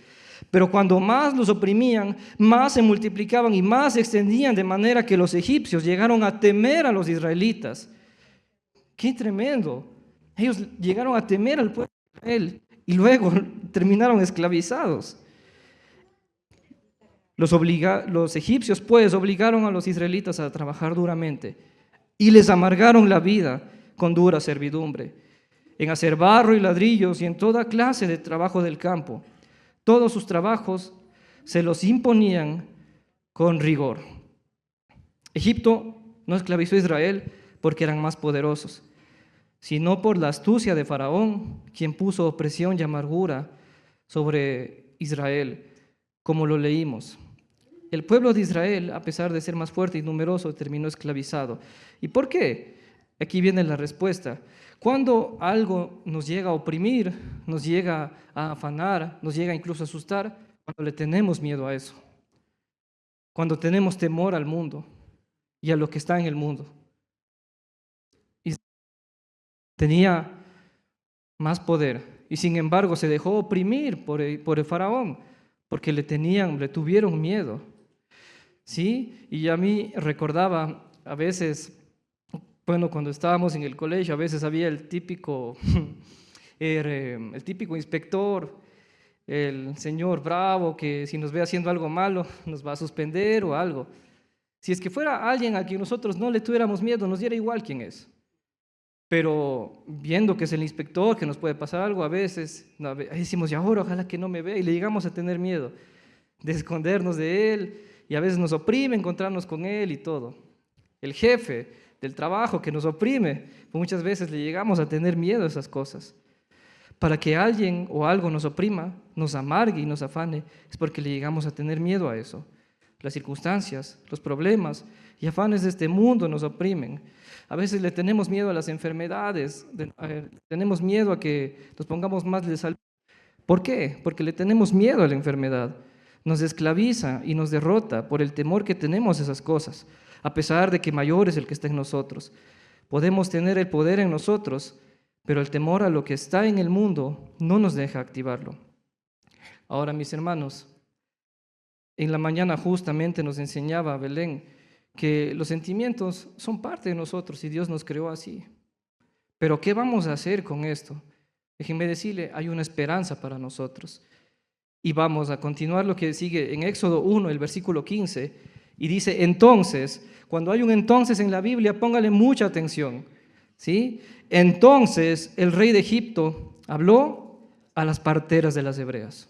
Pero cuando más los oprimían, más se multiplicaban y más se extendían, de manera que los egipcios llegaron a temer a los israelitas. ¡Qué tremendo! Ellos llegaron a temer al pueblo de Israel y luego terminaron esclavizados. Los egipcios pues obligaron a los israelitas a trabajar duramente y les amargaron la vida con dura servidumbre, en hacer barro y ladrillos y en toda clase de trabajo del campo. Todos sus trabajos se los imponían con rigor. Egipto no esclavizó a Israel porque eran más poderosos, sino por la astucia de Faraón, quien puso opresión y amargura sobre Israel, como lo leímos. El pueblo de Israel, a pesar de ser más fuerte y numeroso, terminó esclavizado. ¿Y por qué? Aquí viene la respuesta. Cuando algo nos llega a oprimir, nos llega a afanar, nos llega incluso a asustar, cuando le tenemos miedo a eso, cuando tenemos temor al mundo y a lo que está en el mundo. Tenía más poder y sin embargo se dejó oprimir por el faraón porque le tuvieron miedo. ¿Sí? Y a mí recordaba a veces, bueno, cuando estábamos en el colegio, a veces había el típico inspector, el Señor bravo que si nos ve haciendo algo malo nos va a suspender o algo. Si es que fuera alguien a quien nosotros no le tuviéramos miedo, nos diera igual quién es. Pero viendo que es el inspector, que nos puede pasar algo, a veces decimos, y ahora ojalá que no me vea, y le llegamos a tener miedo de escondernos de él, y a veces nos oprime encontrarnos con él y todo. El jefe del trabajo que nos oprime, pues muchas veces le llegamos a tener miedo a esas cosas. Para que alguien o algo nos oprima, nos amargue y nos afane, es porque le llegamos a tener miedo a eso. Las circunstancias, los problemas y afanes de este mundo nos oprimen. A veces le tenemos miedo a las enfermedades, tenemos miedo a que nos pongamos más de salud. ¿Por qué? Porque le tenemos miedo a la enfermedad. Nos esclaviza y nos derrota por el temor que tenemos a esas cosas, a pesar de que mayor es el que está en nosotros. Podemos tener el poder en nosotros, pero el temor a lo que está en el mundo no nos deja activarlo. Ahora, mis hermanos, en la mañana justamente nos enseñaba Belén que los sentimientos son parte de nosotros y Dios nos creó así. Pero ¿qué vamos a hacer con esto? Déjenme decirle, hay una esperanza para nosotros. Y vamos a continuar lo que sigue en Éxodo 1, el versículo 15, y dice, entonces, cuando hay un entonces en la Biblia, póngale mucha atención, ¿sí? Entonces el rey de Egipto habló a las parteras de las hebreas,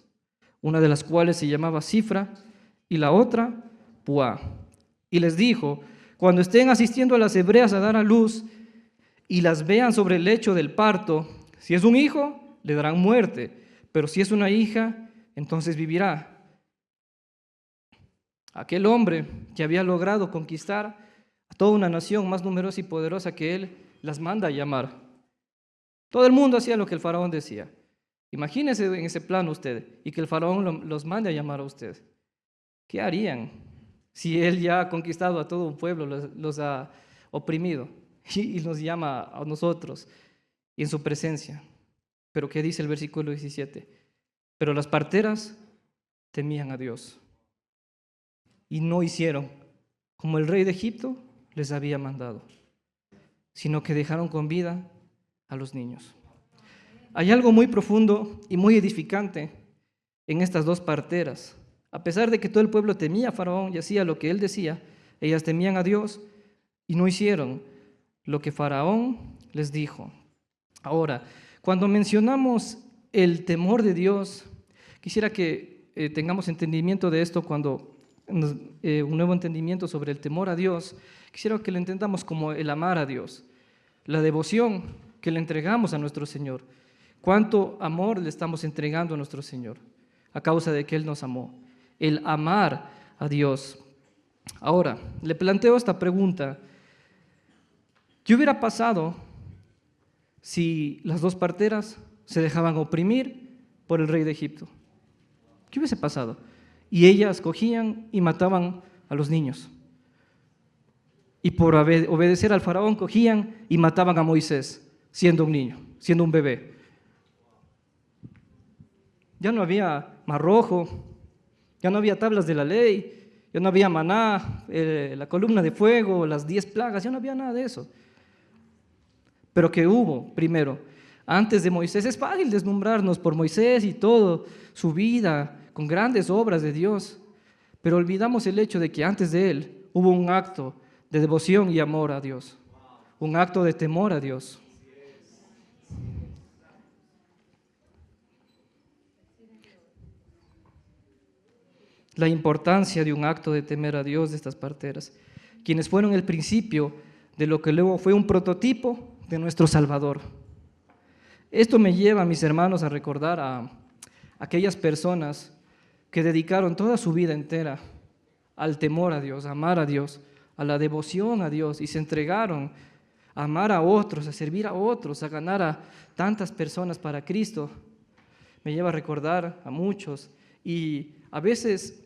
una de las cuales se llamaba Cifra y la otra Puá, y les dijo, cuando estén asistiendo a las hebreas a dar a luz y las vean sobre el lecho del parto, si es un hijo, le darán muerte, pero si es una hija, entonces vivirá. Aquel hombre que había logrado conquistar a toda una nación más numerosa y poderosa que él, las manda a llamar. Todo el mundo hacía lo que el faraón decía. Imagínense en ese plano usted, y que el faraón los mande a llamar a usted. ¿Qué harían si él ya ha conquistado a todo un pueblo, los ha oprimido y nos llama a nosotros y en su presencia? Pero ¿qué dice el versículo 17? Pero las parteras temían a Dios y no hicieron como el rey de Egipto les había mandado, sino que dejaron con vida a los niños. Hay algo muy profundo y muy edificante en estas dos parteras. A pesar de que todo el pueblo temía a Faraón y hacía lo que él decía, ellas temían a Dios y no hicieron lo que Faraón les dijo. Ahora, cuando mencionamos el temor de Dios, quisiera que tengamos entendimiento de esto un nuevo entendimiento sobre el temor a Dios. Quisiera que lo entendamos como el amar a Dios, la devoción que le entregamos a nuestro Señor. ¿Cuánto amor le estamos entregando a nuestro Señor a causa de que Él nos amó? El amar a Dios. Ahora, le planteo esta pregunta. ¿Qué hubiera pasado si las dos parteras se dejaban oprimir por el rey de Egipto? ¿Qué hubiese pasado? Y ellas cogían y mataban a los niños. Y por obedecer al faraón cogían y mataban a Moisés, siendo un niño, siendo un bebé. Ya no había mar rojo, ya no había tablas de la ley, ya no había maná, la columna de fuego, las 10 plagas, ya no había nada de eso. Pero ¿qué hubo primero? Antes de Moisés, es fácil deslumbrarnos por Moisés y todo, su vida, con grandes obras de Dios, pero olvidamos el hecho de que antes de él hubo un acto de devoción y amor a Dios, un acto de temor a Dios. La importancia de un acto de temer a Dios de estas parteras, quienes fueron el principio de lo que luego fue un prototipo de nuestro Salvador. Esto me lleva, mis hermanos, a recordar a aquellas personas que dedicaron toda su vida entera al temor a Dios, a amar a Dios, a la devoción a Dios, y se entregaron a amar a otros, a servir a otros, a ganar a tantas personas para Cristo. Me lleva a recordar a muchos, y a veces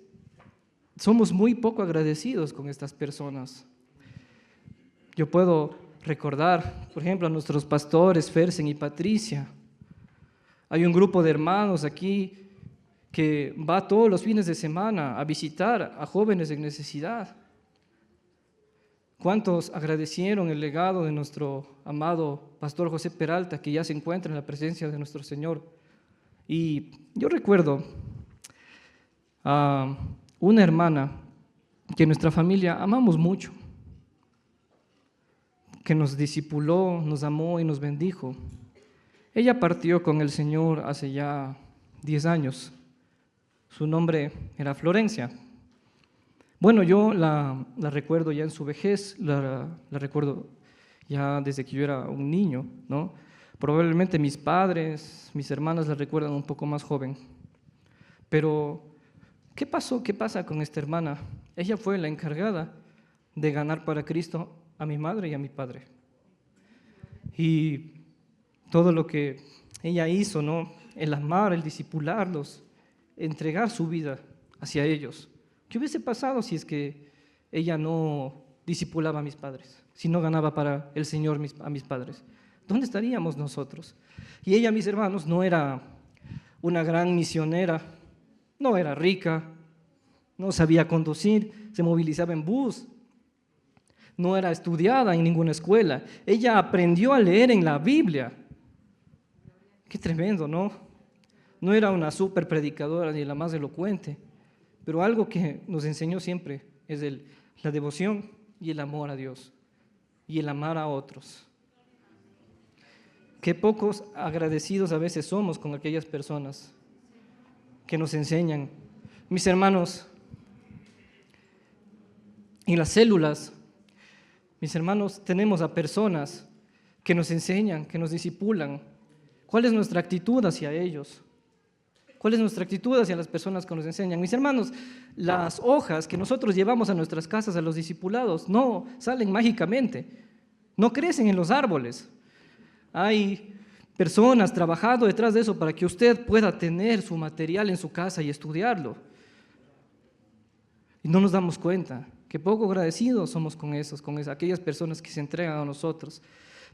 somos muy poco agradecidos con estas personas. Yo puedo recordar, por ejemplo, a nuestros pastores, Fersen y Patricia. Hay un grupo de hermanos aquí que va todos los fines de semana a visitar a jóvenes en necesidad. ¿Cuántos agradecieron el legado de nuestro amado pastor José Peralta, que ya se encuentra en la presencia de nuestro Señor? Y yo recuerdo a una hermana que en nuestra familia amamos mucho, que nos discipuló, nos amó y nos bendijo. Ella partió con el Señor hace ya 10 años. Su nombre era Florencia. Bueno, yo la recuerdo ya en su vejez, la recuerdo ya desde que yo era un niño, ¿no? Probablemente mis padres, mis hermanas la recuerdan un poco más joven. Pero, ¿qué pasó? ¿Qué pasa con esta hermana? Ella fue la encargada de ganar para Cristo a mi madre y a mi padre. Y todo lo que ella hizo, ¿no? El amar, el discipularlos, entregar su vida hacia ellos. ¿Qué hubiese pasado si es que ella no discipulaba a mis padres? Si no ganaba para el Señor a mis padres. ¿Dónde estaríamos nosotros? Y ella, mis hermanos, no era una gran misionera, no era rica, no sabía conducir, se movilizaba en bus, no era estudiada en ninguna escuela. Ella aprendió a leer en la Biblia. Qué tremendo, ¿no? No era una súper predicadora ni la más elocuente, pero algo que nos enseñó siempre es la devoción y el amor a Dios y el amar a otros. Qué pocos agradecidos a veces somos con aquellas personas que nos enseñan. Mis hermanos, en las células, mis hermanos, tenemos a personas que nos enseñan, que nos discipulan. ¿Cuál es nuestra actitud hacia ellos? ¿Cuál es nuestra actitud hacia las personas que nos enseñan? Mis hermanos, las hojas que nosotros llevamos a nuestras casas, a los discipulados, no salen mágicamente, no crecen en los árboles. Hay personas trabajando detrás de eso para que usted pueda tener su material en su casa y estudiarlo. Y no nos damos cuenta que poco agradecidos somos con aquellas personas que se entregan a nosotros.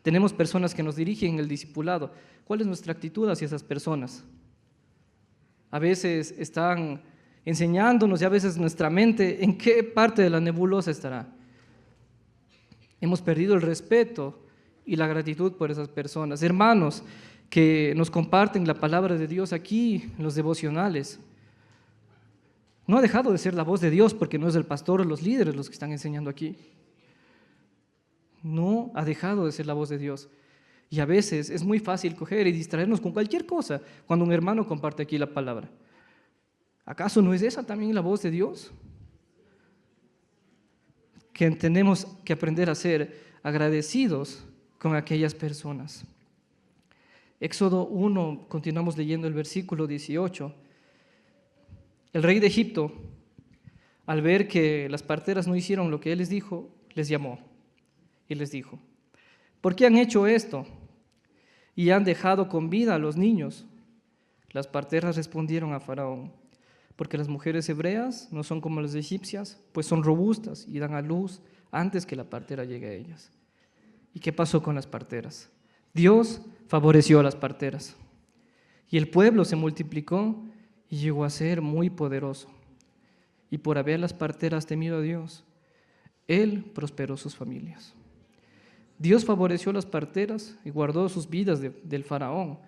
Tenemos personas que nos dirigen en el discipulado. ¿Cuál es nuestra actitud hacia esas personas? A veces están enseñándonos y a veces nuestra mente, ¿en qué parte de la nebulosa estará? Hemos perdido el respeto y la gratitud por esas personas. Hermanos que nos comparten la palabra de Dios aquí en los devocionales. No ha dejado de ser la voz de Dios porque no es el pastor o los líderes los que están enseñando aquí. No ha dejado de ser la voz de Dios. Y a veces es muy fácil coger y distraernos con cualquier cosa cuando un hermano comparte aquí la palabra. ¿Acaso no es esa también la voz de Dios? Que tenemos que aprender a ser agradecidos con aquellas personas. Éxodo 1, continuamos leyendo el versículo 18. El rey de Egipto, al ver que las parteras no hicieron lo que él les dijo, les llamó y les dijo: ¿por qué han hecho esto y han dejado con vida a los niños? Las parteras respondieron a Faraón: porque las mujeres hebreas no son como las egipcias, pues son robustas y dan a luz antes que la partera llegue a ellas. ¿Y qué pasó con las parteras? Dios favoreció a las parteras y el pueblo se multiplicó y llegó a ser muy poderoso. Y por haber las parteras temido a Dios, Él prosperó sus familias. Dios favoreció a las parteras y guardó sus vidas del faraón.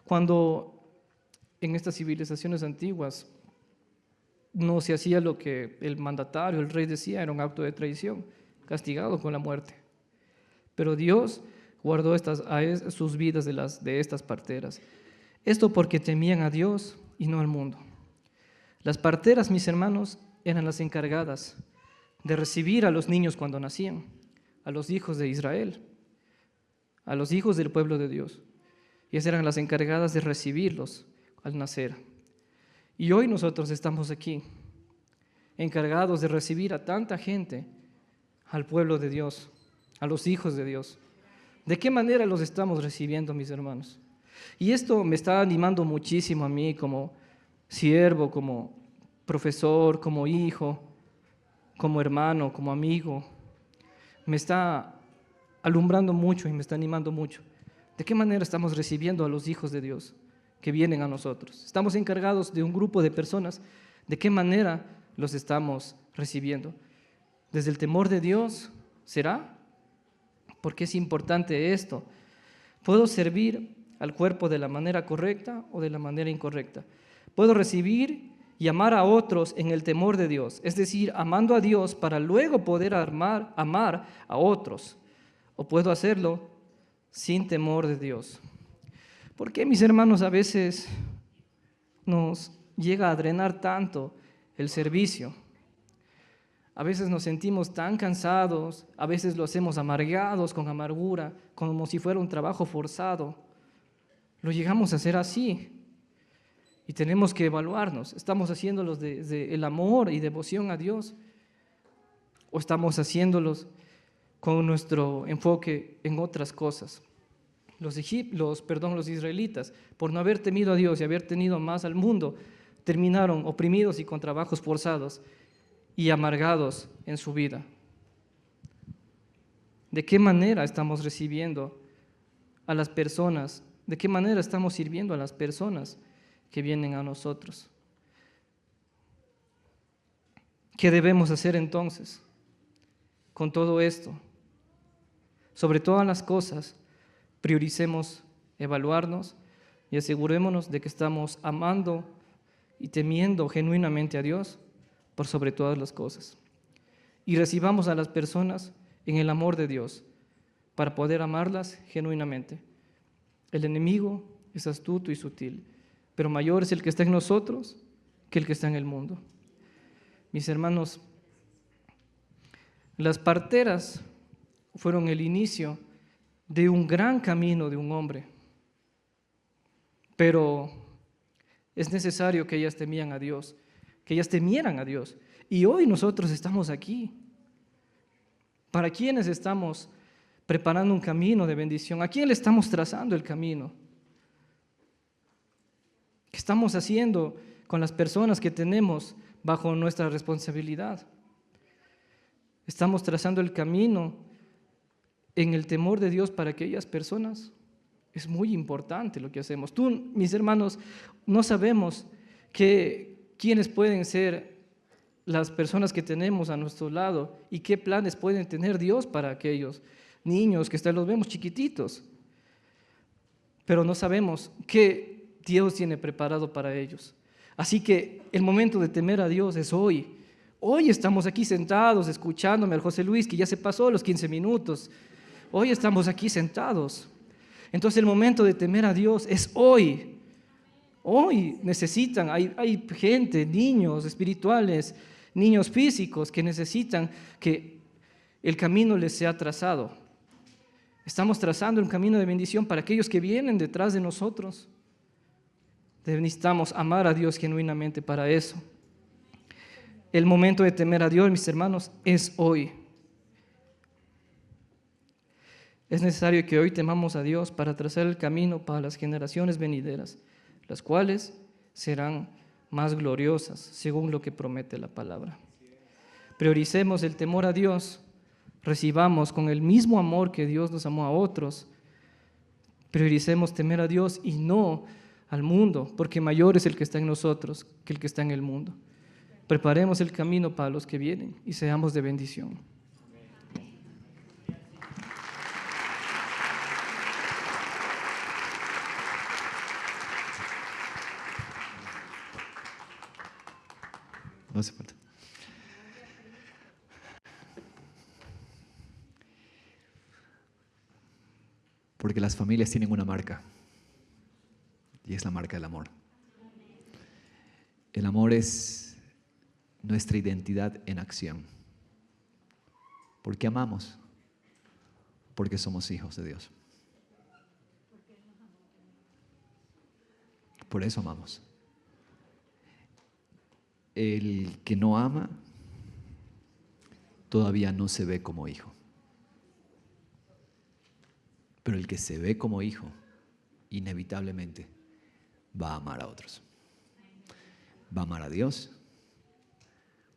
Cuando en estas civilizaciones antiguas no se hacía lo que el mandatario, el rey decía, era un acto de traición, castigado con la muerte. Pero Dios guardó sus vidas de estas parteras. Esto porque temían a Dios y no al mundo. Las parteras, mis hermanos, eran las encargadas de recibir a los niños cuando nacían, a los hijos de Israel, a los hijos del pueblo de Dios. Ellas eran las encargadas de recibirlos al nacer. Y hoy nosotros estamos aquí, encargados de recibir a tanta gente, al pueblo de Dios, a los hijos de Dios. ¿De qué manera los estamos recibiendo, mis hermanos? Y esto me está animando muchísimo a mí como siervo, como profesor, como hijo, como hermano, como amigo. Me está alumbrando mucho y me está animando mucho. ¿De qué manera estamos recibiendo a los hijos de Dios que vienen a nosotros? Estamos encargados de un grupo de personas. ¿De qué manera los estamos recibiendo? ¿Desde el temor de Dios? ¿Será? ¿Por qué es importante esto? Puedo servir al cuerpo de la manera correcta o de la manera incorrecta. Puedo recibir y amar a otros en el temor de Dios, es decir, amando a Dios para luego poder amar a otros. O puedo hacerlo sin temor de Dios. ¿Por qué, mis hermanos, a veces nos llega a drenar tanto el servicio? A veces nos sentimos tan cansados, a veces lo hacemos amargados, con amargura, como si fuera un trabajo forzado. Lo llegamos a hacer así y tenemos que evaluarnos. ¿Estamos haciéndolos desde el amor y devoción a Dios? ¿O estamos haciéndolos con nuestro enfoque en otras cosas? Los israelitas, por no haber temido a Dios y haber tenido más al mundo, terminaron oprimidos y con trabajos forzados y amargados en su vida. ¿De qué manera estamos recibiendo a las personas? ¿De qué manera estamos sirviendo a las personas que vienen a nosotros? ¿Qué debemos hacer entonces con todo esto? Sobre todas las cosas, prioricemos evaluarnos y asegurémonos de que estamos amando y temiendo genuinamente a Dios por sobre todas las cosas. Y recibamos a las personas en el amor de Dios para poder amarlas genuinamente. El enemigo es astuto y sutil, pero mayor es el que está en nosotros que el que está en el mundo. Mis hermanos, las parteras fueron el inicio de un gran camino de un hombre, pero es necesario que ellas temían a Dios, que ellas temieran a Dios. Y hoy nosotros estamos aquí. ¿Para quiénes estamos preparando un camino de bendición? ¿A quién le estamos trazando el camino? ¿Qué estamos haciendo con las personas que tenemos bajo nuestra responsabilidad? ¿Estamos trazando el camino en el temor de Dios para aquellas personas? Es muy importante lo que hacemos. Mis hermanos, no sabemos quiénes pueden ser las personas que tenemos a nuestro lado y qué planes pueden tener Dios para aquellos niños que los vemos chiquititos, pero no sabemos qué Dios tiene preparado para ellos. Así que el momento de temer a Dios es hoy. Hoy estamos aquí sentados escuchándome al José Luis, que ya se pasó los 15 minutos. Hoy estamos aquí sentados. Entonces el momento de temer a Dios es hoy. Hoy necesitan, hay gente, niños espirituales, niños físicos que necesitan que el camino les sea trazado. Estamos trazando un camino de bendición para aquellos que vienen detrás de nosotros. Necesitamos amar a Dios genuinamente para eso. El momento de temer a Dios, mis hermanos, es hoy. Es necesario que hoy temamos a Dios para trazar el camino para las generaciones venideras, las cuales serán más gloriosas, según lo que promete la palabra. Prioricemos el temor a Dios, recibamos con el mismo amor que Dios nos amó a otros. Prioricemos temer a Dios y no al mundo, porque mayor es el que está en nosotros que el que está en el mundo. Preparemos el camino para los que vienen y seamos de bendición. No hace falta. Porque las familias tienen una marca, y es la marca del amor. El amor es nuestra identidad en acción. ¿Por qué amamos? Porque somos hijos de Dios. Por eso amamos. El que no ama todavía no se ve como hijo. Pero el que se ve como hijo, inevitablemente va a amar a otros. Va a amar a Dios.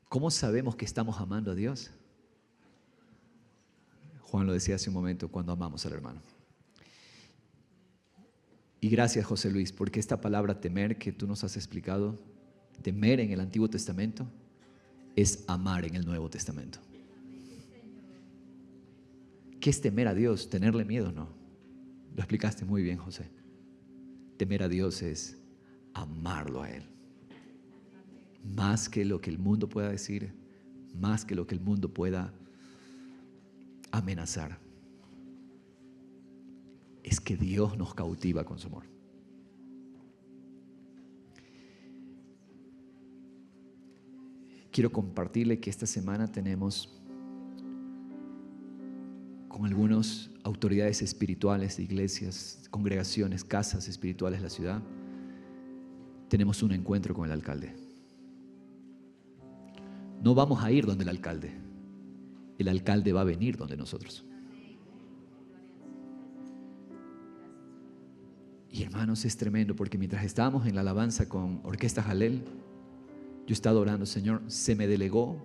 ¿Cómo sabemos que estamos amando a Dios? Juan lo decía hace un momento, cuando amamos al hermano. Y gracias, José Luis, porque esta palabra temer que tú nos has explicado, temer en el Antiguo Testamento, es amar en el Nuevo Testamento. ¿Qué es temer a Dios? ¿Tenerle miedo? No. Lo explicaste muy bien, José. Temer a Dios es amarlo a Él. Más que lo que el mundo pueda decir, más que lo que el mundo pueda amenazar. Es que Dios nos cautiva con su amor. Quiero compartirle que esta semana tenemos con algunas autoridades espirituales de iglesias, congregaciones, casas espirituales de la ciudad, tenemos un encuentro con el alcalde. No vamos a ir donde el alcalde va a venir donde nosotros. Y hermanos, es tremendo porque mientras estábamos en la alabanza con Orquesta Jalel, yo estaba orando, Señor, se me delegó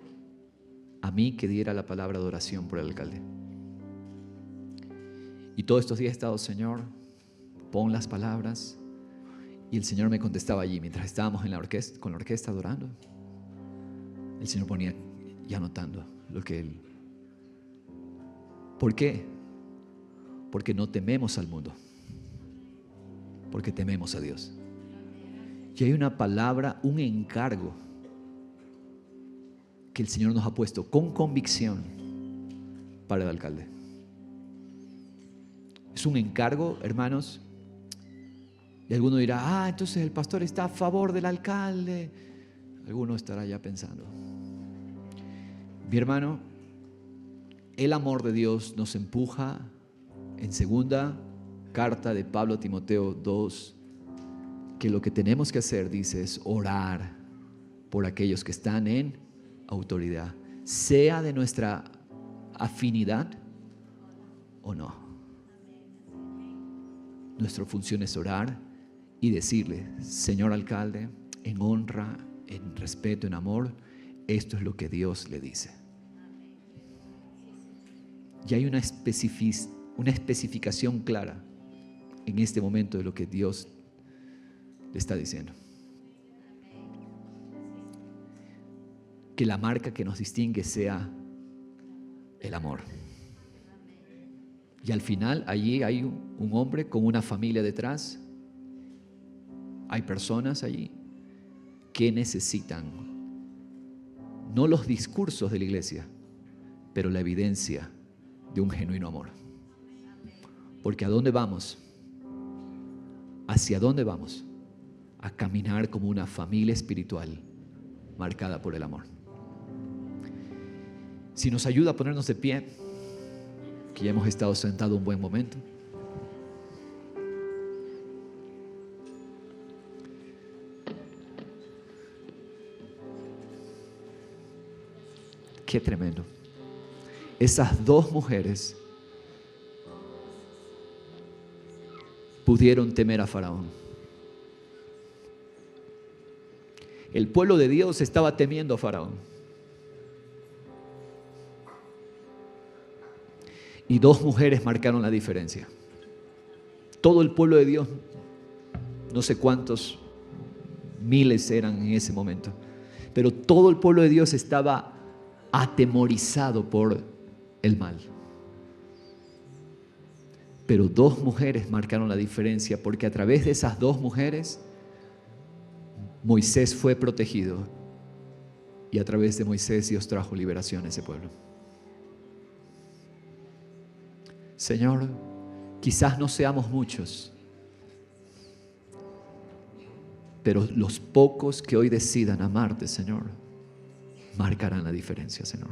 a mí que diera la palabra de oración por el alcalde. Y todos estos días he estado, Señor, pon las palabras. Y el Señor me contestaba allí, mientras estábamos en la orquesta, con la orquesta adorando. El Señor ponía y anotando lo que Él. ¿Por qué? Porque no tememos al mundo, porque tememos a Dios. Y hay una palabra, un encargo que el Señor nos ha puesto con convicción para el alcalde. Es un encargo, hermanos, y alguno dirá, entonces el pastor está a favor del alcalde. Alguno estará ya pensando. Mi hermano, el amor de Dios nos empuja en segunda carta de Pablo a Timoteo 2, que lo que tenemos que hacer, dice, es orar por aquellos que están en autoridad, sea de nuestra afinidad o no. Nuestra función es orar y decirle, Señor alcalde, en honra, en respeto, en amor, esto es lo que Dios le dice. Y hay una especificación clara en este momento de lo que Dios le está diciendo. Que la marca que nos distingue sea el amor. Y al final allí hay un hombre con una familia detrás. Hay personas allí que necesitan no los discursos de la iglesia, pero la evidencia de un genuino amor. Porque ¿a dónde vamos? ¿Hacia dónde vamos? A caminar como una familia espiritual marcada por el amor. Si nos ayuda a ponernos de pie, que ya hemos estado sentados un buen momento. Qué tremendo. Esas dos mujeres pudieron temer a Faraón. El pueblo de Dios estaba temiendo a Faraón. Y dos mujeres marcaron la diferencia. Todo el pueblo de Dios, no sé cuántos miles eran en ese momento, pero todo el pueblo de Dios estaba atemorizado por el mal. Pero dos mujeres marcaron la diferencia, porque a través de esas dos mujeres Moisés fue protegido, y a través de Moisés Dios trajo liberación a ese pueblo. Señor, quizás no seamos muchos, pero los pocos que hoy decidan amarte, Señor, marcarán la diferencia, Señor.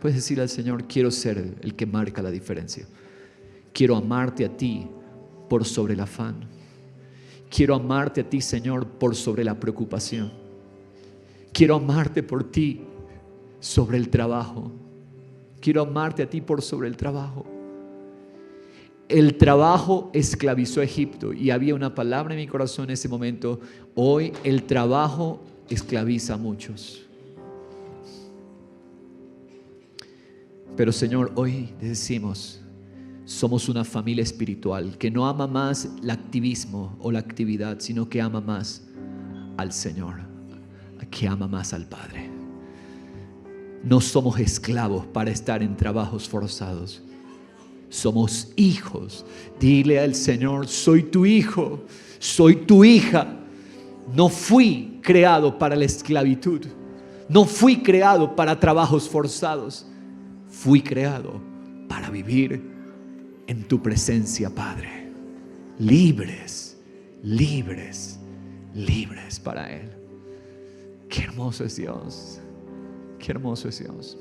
Puedes decirle al Señor, quiero ser el que marca la diferencia. Quiero amarte a ti por sobre el afán. Quiero amarte a ti, Señor, por sobre la preocupación. Quiero amarte por ti sobre el trabajo. Quiero amarte a ti por sobre el trabajo. El trabajo esclavizó a Egipto, y había una palabra en mi corazón en ese momento. Hoy el trabajo esclaviza a muchos. Pero Señor, hoy decimos, somos una familia espiritual que no ama más el activismo o la actividad, sino que ama más al Señor, que ama más al Padre. No somos esclavos para estar en trabajos forzados. Somos hijos. Dile al Señor, soy tu hijo, soy tu hija. No fui creado para la esclavitud. No fui creado para trabajos forzados. Fui creado para vivir en tu presencia, Padre. Libres, libres, libres para Él. Qué hermoso es Dios. Qué hermoso es Dios.